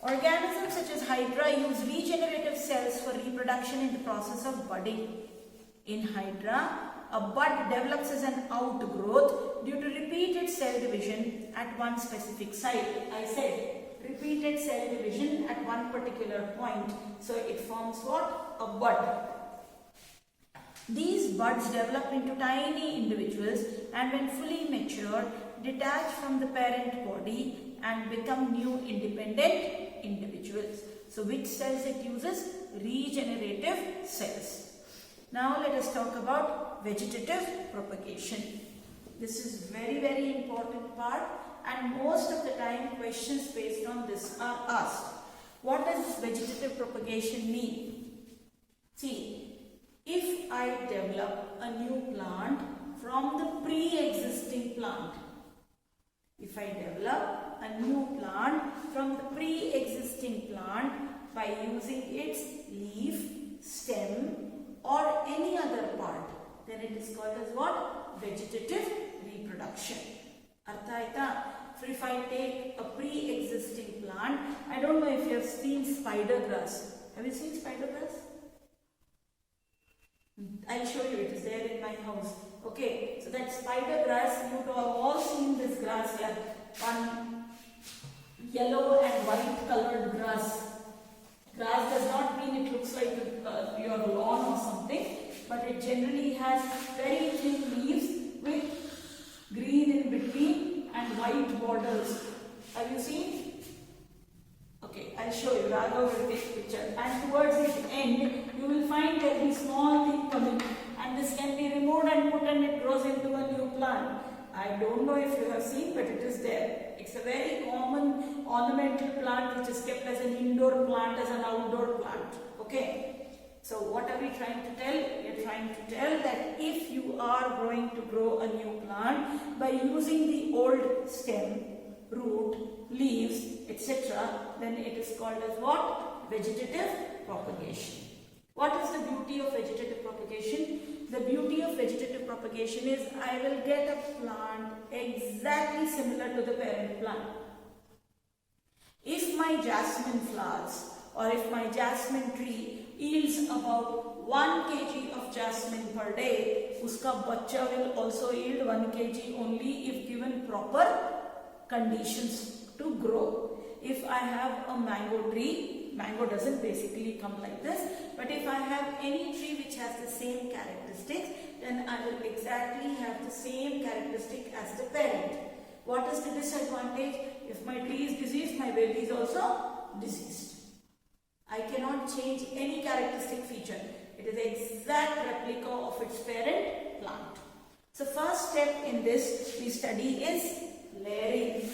Organisms such as hydra use regenerative cells for reproduction in the process of budding. In hydra, a bud develops as an outgrowth due to repeated cell division at one specific site. I said repeated cell division at one particular point. So it forms what? A bud. These buds develop into tiny individuals and when fully mature, detach from the parent body and become new independent individuals. So which cells it uses? Regenerative cells. Now let us talk about vegetative propagation. This is very important part, and most of the time questions based on this are asked. What does vegetative propagation mean? See, if I develop a new plant from the pre-existing plant, if I develop a new plant from the pre-existing plant by using its leaf, stem or any other part, then it is called as what? Vegetative reproduction. Artha? So if I take a pre-existing plant, I don't know if you have seen spider grass. Have you seen spider grass? I'll show you, it is there in my house. Okay, so that spider grass, you have all seen this grass here. One yellow and white colored grass. Grass does not mean it looks like your lawn or something, but it generally has very thin leaves with green in between and white borders. Have you seen? Okay, I'll show you. Raghav will take picture. And towards its end, you will find there is small thing coming, and this can be removed and put and it grows into a new plant. I don't know if you have seen, but it is there. It's a very common ornamental plant which is kept as an indoor plant, as an outdoor plant. Okay. So what are we trying to tell? We are trying to tell that if you are going to grow a new plant by using the old stem, root, leaves, etc., then it is called as what? Vegetative propagation. What is the beauty of vegetative propagation? The beauty of vegetative propagation is I will get a plant exactly similar to the parent plant. If my jasmine flowers or if my jasmine tree yields about 1 kg of jasmine per day, uska bachcha will also yield 1 kg only if given proper conditions to grow. If I have a mango tree, mango doesn't basically come like this, but if I have any tree which has the same characteristics, then I will exactly have the same characteristic as the parent. What is the disadvantage? If my tree is diseased, my baby is also diseased. I cannot change any characteristic feature. It is the exact replica of its parent plant. So first step in this we study is layering.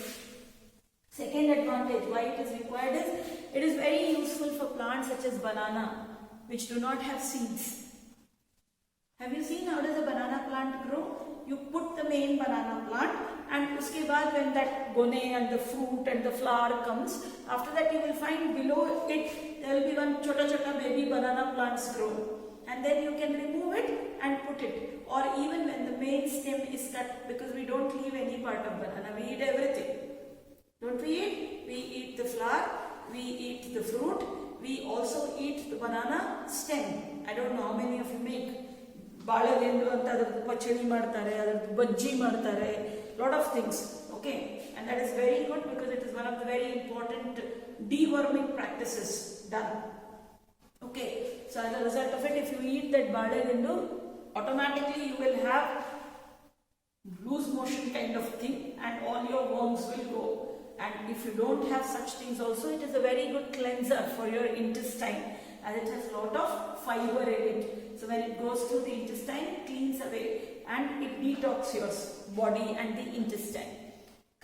Second advantage why it is required is it is very useful for plants such as banana which do not have seeds. Have you seen how does a banana plant grow? You put the main banana plant and uske baad when that gone and the fruit and the flower comes, after that you will find below it there will be one chota baby banana plants grow. And then you can remove it and put it. Or even when the main stem is cut, because we don't leave any part of banana, we eat everything. Don't we eat? We eat the flower, we eat the fruit, we also eat the banana stem. I don't know how many of you make. ಬಾಳೆಲೆಂಡು ಅಂತ ಅದಕ್ಕೆ ಪಚಡಿ ಮಾಡ್ತಾರೆ, ಅದಕ್ಕೆ ಬಜ್ಜಿ ಮಾಡ್ತಾರೆ, lot of things. Okay, and that is very good because it is one of the very important deworming practices done. Okay, so as a result of it, if you eat that balelendu, automatically you will have loose motion kind of thing and all your worms will go. And if you don't have such things also, it is a very good cleanser for your intestine as it has a lot of fiber in it. So when it goes through the intestine, it cleans away and it detoxes your body and the intestine.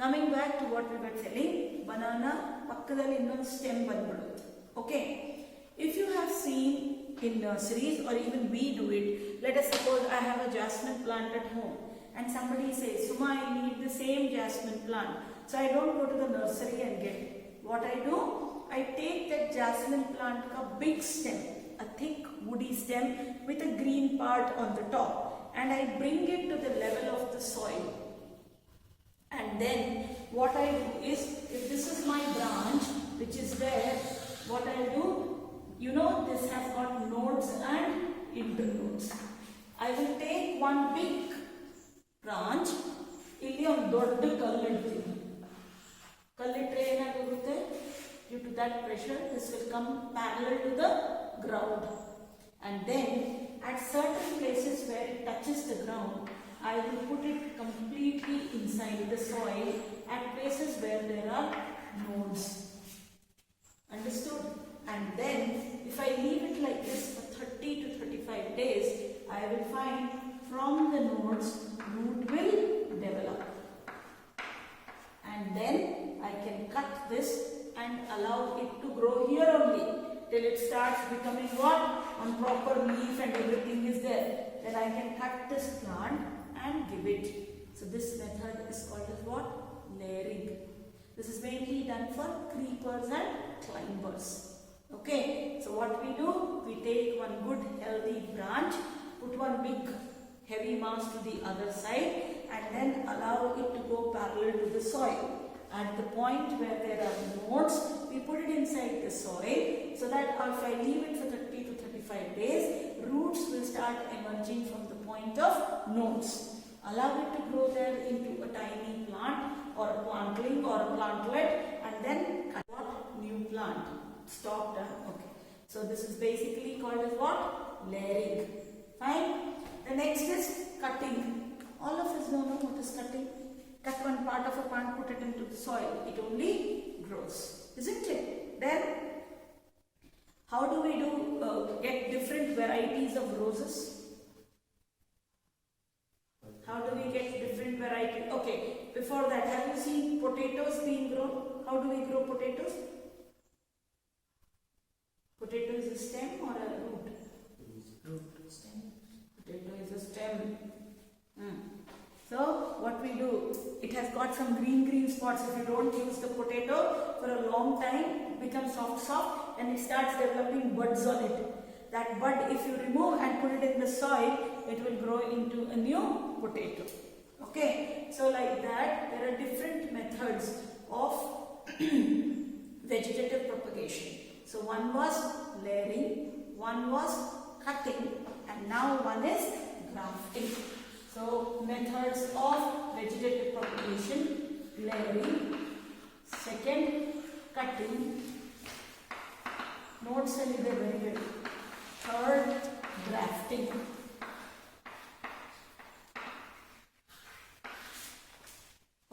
Coming back to what we were telling, banana pakkadalli innondu stem bandubidutte. Okay, if you have seen in nurseries or even we do it, let us suppose I have a jasmine plant at home and somebody says, Suma, I need the same jasmine plant. So I don't go to the nursery and get it. What I do, I take that jasmine plant ka big stem, a thick woody stem with a green part on the top, and I bring it to the level of the soil. And then what I do is, if this is my branch which is there, what I do, you know, this has got nodes and internodes. I will take one big branch, ಇಲ್ಲಿ ಒಂದು ದೊಡ್ಡ ಕಲ್ಲು ಇಡ್ತೀನಿ. ಕಲ್ಲಿಟ್ಟರೆ ಏನಾಗುತ್ತೆ? Due to that pressure, this will come parallel to the ground. And then at certain places where it touches the ground, I will put it completely inside the soil at places where there are nodes. Understood? And then if I leave it like this for 30 to 35 days, I will find from the nodes root will develop. And then I can cut this and allow it to grow here only till it starts becoming what? On proper leaf and everything is there. Then I can cut this plant and give it. So this method is called as what? Layering. This is mainly done for creepers and climbers. Okay, so what we do? We take one good healthy branch, put one big heavy mass to the other side and then allow it to go parallel to the soil. At the point where there are nodes, we put it inside the soil so that if I leave it for 30 to 35 days, roots will start emerging from the point of nodes. Allow it to grow there into a tiny plant or a plantling or a plantlet and then cut what? New plant. Stopped. Okay. So this is basically called as what? Layering. Fine. The next is cutting. All of us know what is cutting. Cut one part of a plant, put it into the soil. It only grows, isn't it? Then, how do we get different varieties of roses? How do we get different varieties? Okay, before that, have you seen potatoes being grown? How do we grow potatoes? Potato is a stem or a root? Root. Stem. Potato is a stem. So what we do, it has got some green spots. If you don't use the potato for a long time, it becomes soft and it starts developing buds on it. That bud, if you remove and put it in the soil, it will grow into a new potato. Okay, so like that, there are different methods of vegetative propagation. So one was layering, one was cutting, and now one is grafting. So methods of vegetative propagation: layering, second cutting, notes and very good. Third, grafting.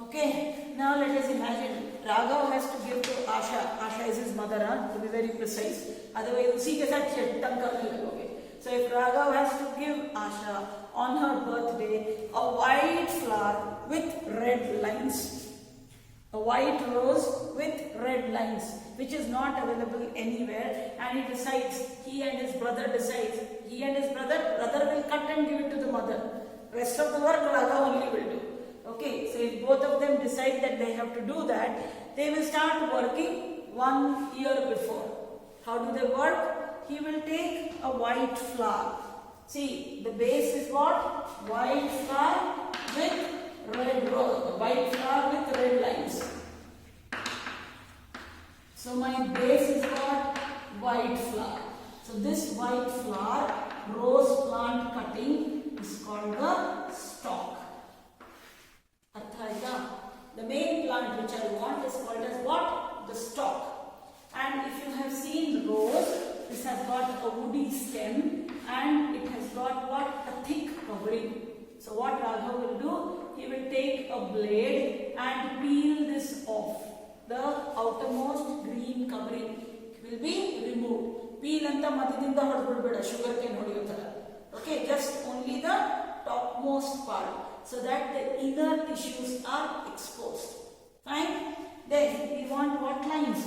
Okay, now let us imagine Raghav has to give to Asha. Asha is his mother, to be very precise. Otherwise, usi ke sath tongue karne lagoge. So if Raghav has to give Asha on her birthday a white flower with red lines, A white rose with red lines, which is not available anywhere, and he decides, he and his brother will cut and give it to the mother. Rest of the work Radha only will do. Okay, so if both of them decide that they have to do that, they will start working 1 year before. How do they work? He will take a white flower. See, the base is what? White flower with red rose, white flower with red lines. So my base is what? White flower. So this white flower, rose plant cutting, is called the stalk. The main plant which I want is called as what? The stalk. And if you have seen rose, this has got a woody stem and it has got what? A thick covering. So what Raghav will do? He will take a blade and peel this off. The outermost green covering will be removed. Peel anta madhyadinda hodbidbeda, sugar cane hodiyo tara. Okay, just only the topmost part, so that the inner tissues are exposed. Fine. Then we want what lines?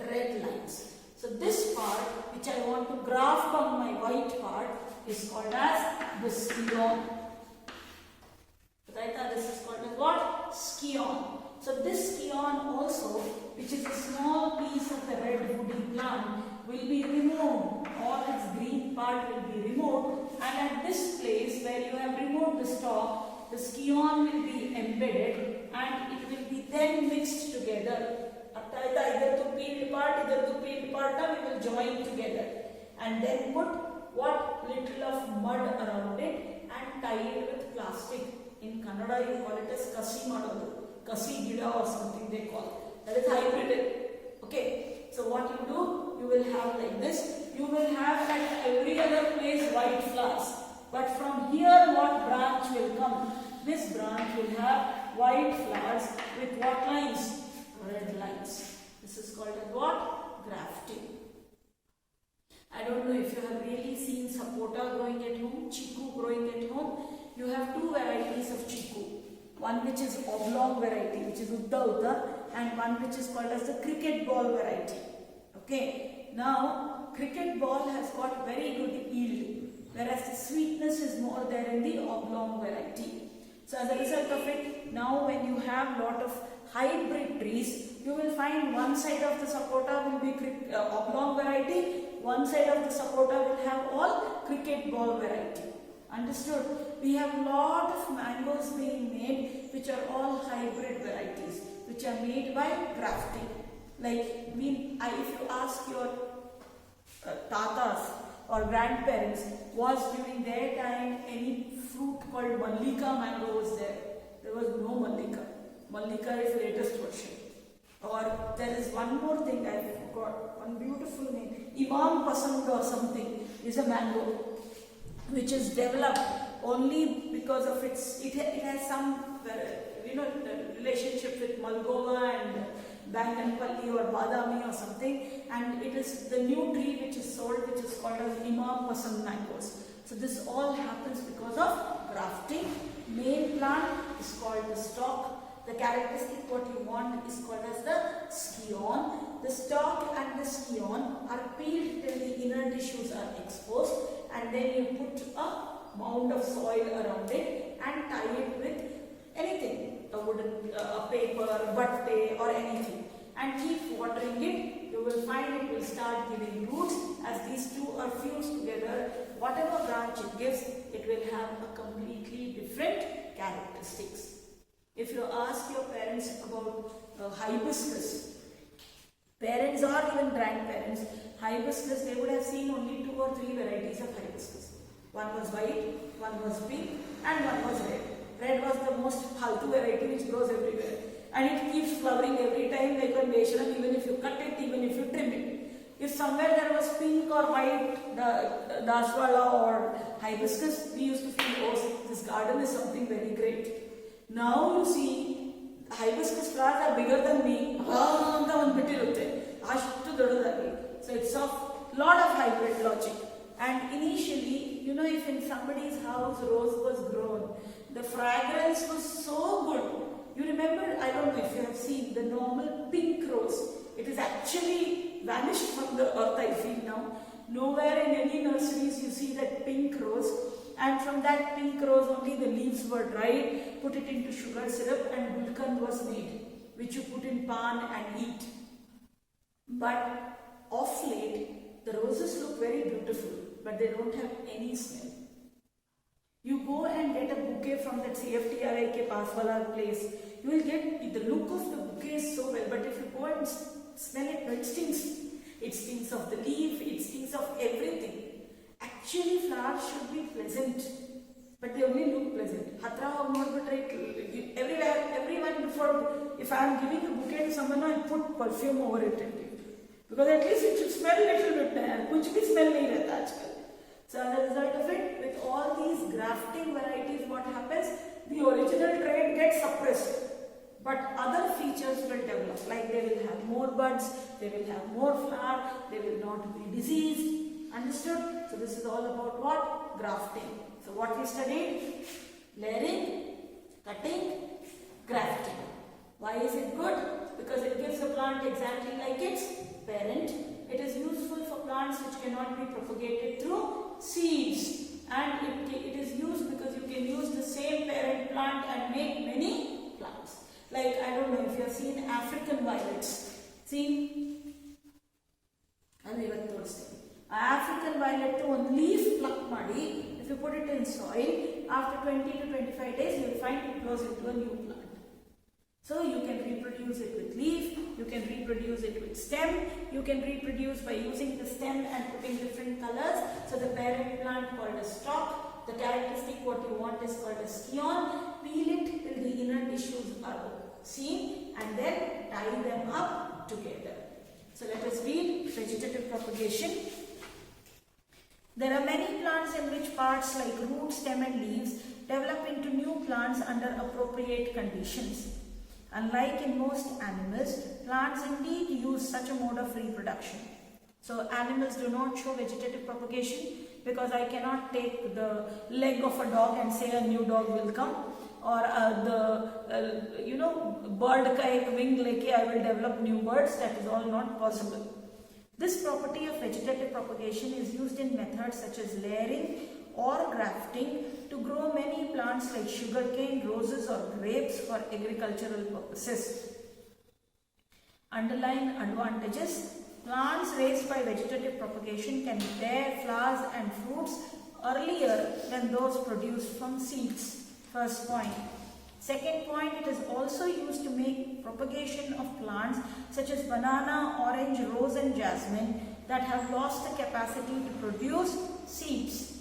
Red lines. So this part which I want to graft on my white part is called as the scion. Right? This is called as what? Scion. So this scion also, which is a small piece of the red woody plant, will be removed. All its green part will be removed, and at this place where you have removed the stalk, the scion will be embedded and it will be then mixed together. Either to peeled part, we will join together and then put what little of mud around it and tie it with plastic. In Kannada you call it as kasi madodu, kasi gida or something they call. That is hybrid. Okay. So what you do, you will have like this. You will have at every other place white flowers. But from here what branch will come? This branch will have white flowers with what lines? Red lines. This is called as what? Grafting. I don't know if you have really seen sapota growing at home, chiku growing at home. You have two varieties of chiku. One which is oblong variety, which is udda, and one which is called as the cricket ball variety. Okay. Now, cricket ball has got very good yield, whereas the sweetness is more there in the oblong variety. So as a result of it, now when you have lot of hybrid trees, you will find one side of the sapota will be oblong variety, one side of the sapota will have all cricket ball variety. Understood? We have lot of mangoes being made which are all hybrid varieties, which are made by grafting. Like, if you ask your tatas or grandparents, was during their time any fruit called Mallika mango was there? There was no Mallika. Mallika is latest version. Or there is one more thing I forgot, one beautiful name. Imam Pasand or something is a mango which is developed only because of it has some relationship with Malgova and Banganpalli or Badami or something, and it is the new tree which is sold, which is called as Imam Pasand mangoes. So this all happens because of grafting. Main plant is called the stalk. The characteristic what you want is called as the scion. The stalk and the scion are peeled till the inner tissues are exposed, and then you put a mound of soil around it and tie it with anything, a wooden, a paper, batte or anything, and keep watering it. You will find it will start giving roots. As these two are fused together, whatever branch it gives, it will have a completely different characteristics. If you ask your parents about hibiscus, parents or even grandparents, hibiscus, they would have seen only 2 or 3 varieties of hibiscus. One was white, one was pink, and one was red. Red was the most phaltu variety which grows everywhere. And it keeps flowering every time like on Vaishnav, even if you cut it, even if you trim it. If somewhere there was pink or white, the daswala or hibiscus, we used to feel, oh, this garden is something very great. Now you see, hibiscus flowers are bigger than me. So it's of lot of hybrid logic. And initially, if in somebody's house rose was grown, the fragrance was so good. You remember, I don't know if you have seen the normal pink rose. It is actually vanished from the earth, I feel now. Nowhere in any nurseries you see that pink rose. And from that pink rose only the leaves were dried, put it into sugar syrup and gulkand was made, which you put in pan and eat. But of late, the roses look very beautiful, but they don't have any smell. You go and get a bouquet from that CFTRI ke paas wala place, you will get the look of the bouquet so well, but if you go and smell it, it stinks. It stinks of the leaf, it stinks of everything. Actually, flowers should be pleasant, but they only look pleasant. Hatra everywhere, everyone before, if I am giving a bouquet to someone, I put perfume over it, because at least it should smell a little bit. Kuch bhi smell nahi rehta aajkal. So as a result of it, with all these grafting varieties, what happens? The original trait gets suppressed, but other features will develop. Like they will have more buds, they will have more flower, they will not be diseased. Understood? So this is all about what? Grafting. So what we studied? Layering, cutting, grafting. Why is it good? Because it gives the plant exactly like its parent. It is useful for plants which cannot be propagated through seeds. And it is used because you can use the same parent plant and make many plants. Like, I don't know if you have seen African violets. See? African violet to one leaf pluck madi. If you put it in soil, after 20 to 25 days, you will find it grows into a new plant. So you can reproduce it with leaf, you can reproduce it with stem, you can reproduce by using the stem and putting different colors. So the parent plant called a stalk, the characteristic what you want is called a scion. Peel it till the inner tissues are seen and then tie them up together. So let us read vegetative propagation. There are many plants in which parts like root, stem and leaves develop into new plants under appropriate conditions. Unlike in most animals, plants indeed use such a mode of reproduction. So animals do not show vegetative propagation because I cannot take the leg of a dog and say a new dog will come, or bird ka ek wing leke I will develop new birds. That is all not possible. This property of vegetative propagation is used in methods such as layering or grafting to grow many plants like sugarcane, roses or grapes for agricultural purposes. Underlying advantages: plants raised by vegetative propagation can bear flowers and fruits earlier than those produced from seeds. First point. Second point, it is also used to make propagation of plants such as banana, orange, rose and jasmine that have lost the capacity to produce seeds.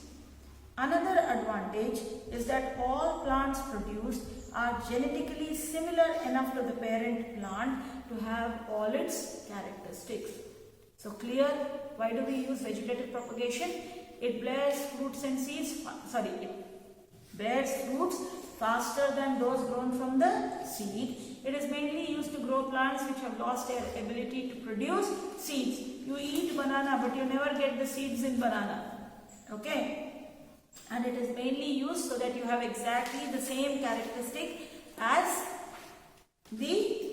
Another advantage is that all plants produced are genetically similar enough to the parent plant to have all its characteristics. So clear, why do we use vegetative propagation? It bears fruits and seeds, it bears fruits faster than those grown from the seed. It is mainly used to grow plants which have lost their ability to produce seeds. You eat banana but you never get the seeds in banana. Okay? And it is mainly used so that you have exactly the same characteristic as the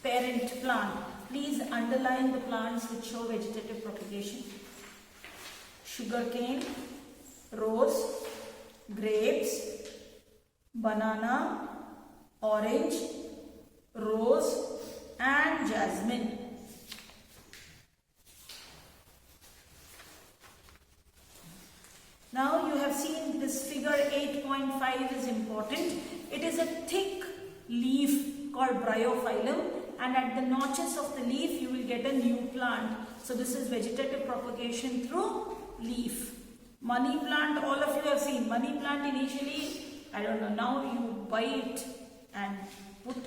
parent plant. Please underline the plants which show vegetative propagation. Sugarcane, rose, grapes, banana, orange, rose and jasmine. Now you have seen this figure 8.5 is important. It is a thick leaf called bryophyllum, and at the notches of the leaf you will get a new plant. So this is vegetative propagation through leaf. Money plant, all of you have seen. Money plant initially, I don't know, now you buy it and put.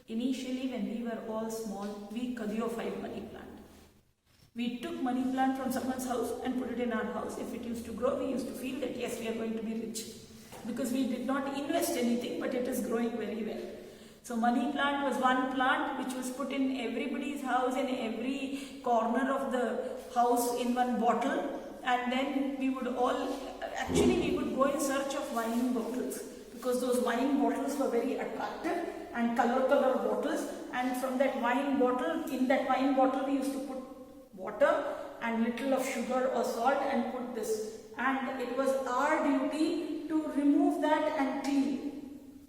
Initially when we were all small, we caduophyte money plant. We took money plant from someone's house and put it in our house. If it used to grow, we used to feel that yes, we are going to be rich. Because we did not invest anything, but it is growing very well. So money plant was one plant which was put in everybody's house, in every corner of the house in one bottle. And then we would all, actually we would go in search of wine bottles. because those wine bottles were very attractive and color bottles, and from that wine bottle, in that wine bottle we used to put water and little of sugar or salt and put this, and it was our duty to remove that and clean.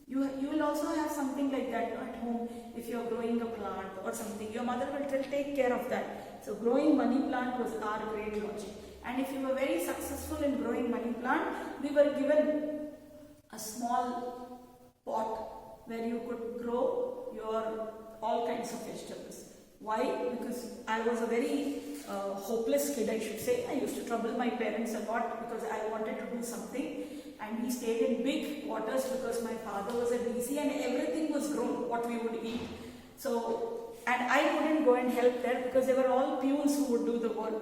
You will also have something like that at home if you are growing a plant or something. Your mother will take care of that. So growing money plant was our great logic. And if you were very successful in growing money plant, we were given a small pot where you could grow your all kinds of vegetables. Why? Because I was a very hopeless kid, I should say. I used to trouble my parents a lot because I wanted to do something. And we stayed in big quarters because my father was a DC and everything was grown, what we would eat. So, and I couldn't go and help there because they were all peons who would do the work.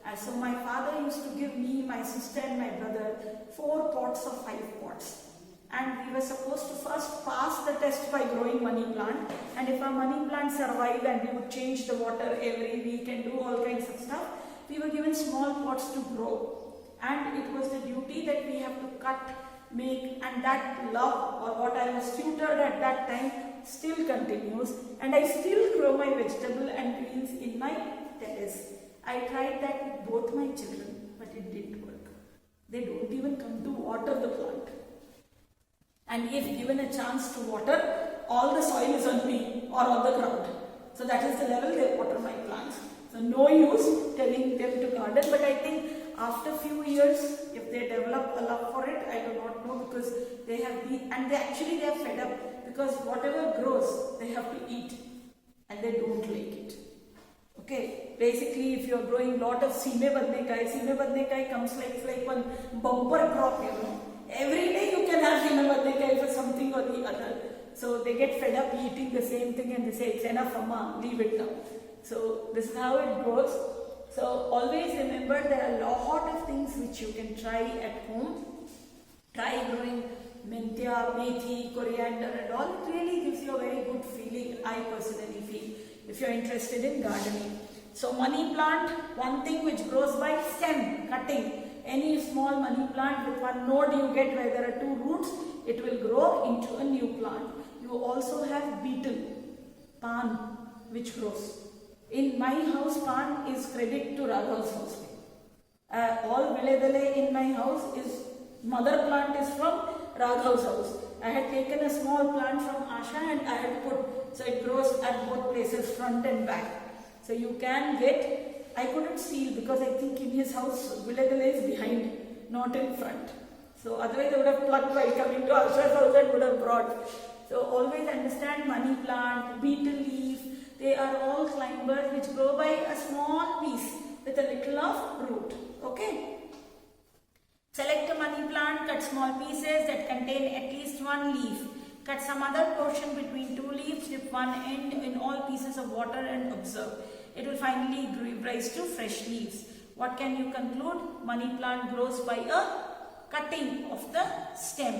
And so my father used to give me, my sister and my brother 4 pots of 5 pots. And we were supposed to first pass the test by growing money plant. And if our money plant survived and we would change the water every week and do all kinds of stuff, we were given small pots to grow. And it was the duty that we have to cut, make, and that love or what I was tutored at that time still continues, and I still grow my vegetable and greens in my terrace. I tried that with both my children, but it didn't work. They don't even come to water the plant. And if given a chance to water, all the soil is on me or on the ground. So that is the level they water my plants. So no use telling them to garden, but I think after few years, if they develop a love for it, I do not know, because they have been, and they are fed up, because whatever grows, they have to eat, and they don't like it. Okay, basically if you are growing lot of seeme badnekai comes like one bumper crop, you know. Every day you can have seeme badnekai for something or the other. So they get fed up eating the same thing and they say, it's enough, Amma, leave it now. So this is how it goes. So always remember, there are a lot of things which you can try at home. Try growing menthia, methi, coriander and all. It really gives you a very good feeling, I personally feel, if you are interested in gardening. So money plant, one thing which grows by stem, cutting. Any small money plant with one node you get where there are 2 roots, it will grow into a new plant. You also have beetle, pan, which grows. In my house, pan is credit to Raghav's house. All Viledale in my house is, mother plant is from Raghav's house. I had taken a small plant from Asha and I had put, so it grows at both places, front and back. So you can get, I couldn't steal because I think in his house, Viledale is behind, not in front. So otherwise I would have plucked while coming to Asha's house and would have brought. So always understand money plant, beetle leaf, they are all climbers which grow by a small piece with a little of root. Okay. Select a money plant, cut small pieces that contain at least 1 leaf. Cut some other portion between 2 leaves, dip one end in all pieces of water and observe. It will finally give rise to fresh leaves. What can you conclude? Money plant grows by a cutting of the stem.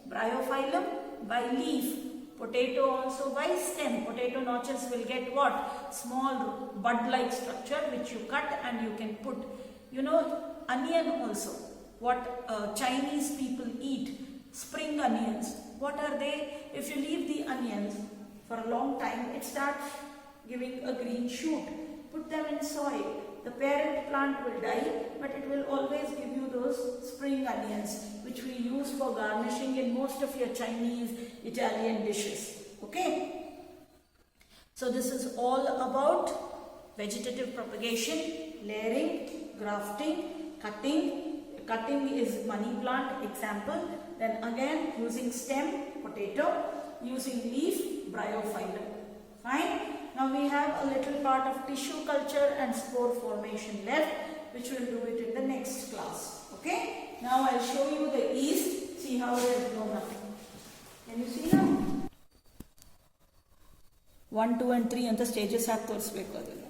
Bryophyllum by leaf. Potato also by stem. Potato notches will get what? Small bud-like structure which you cut and you can put. You know, onion also. What Chinese people eat. Spring onions. What are they? If you leave the onions for a long time, it starts giving a green shoot. Put them in soil. The parent plant will die, but it will always give you those spring onions, which we use for garnishing in most of your Chinese, Italian dishes. Okay? So this is all about vegetative propagation, layering, grafting, cutting. Cutting is money plant example. Then again using stem, potato, using leaf, bryophyllum. Fine? Now we have a little part of tissue culture and spore formation left, which we'll do it in the next class. Okay? Now I'll show you the yeast. See how it has grown up. Can you see now? 1, 2 and 3 and the stages have ತೋರಿಸಬೇಕು ಅದನ್ನು.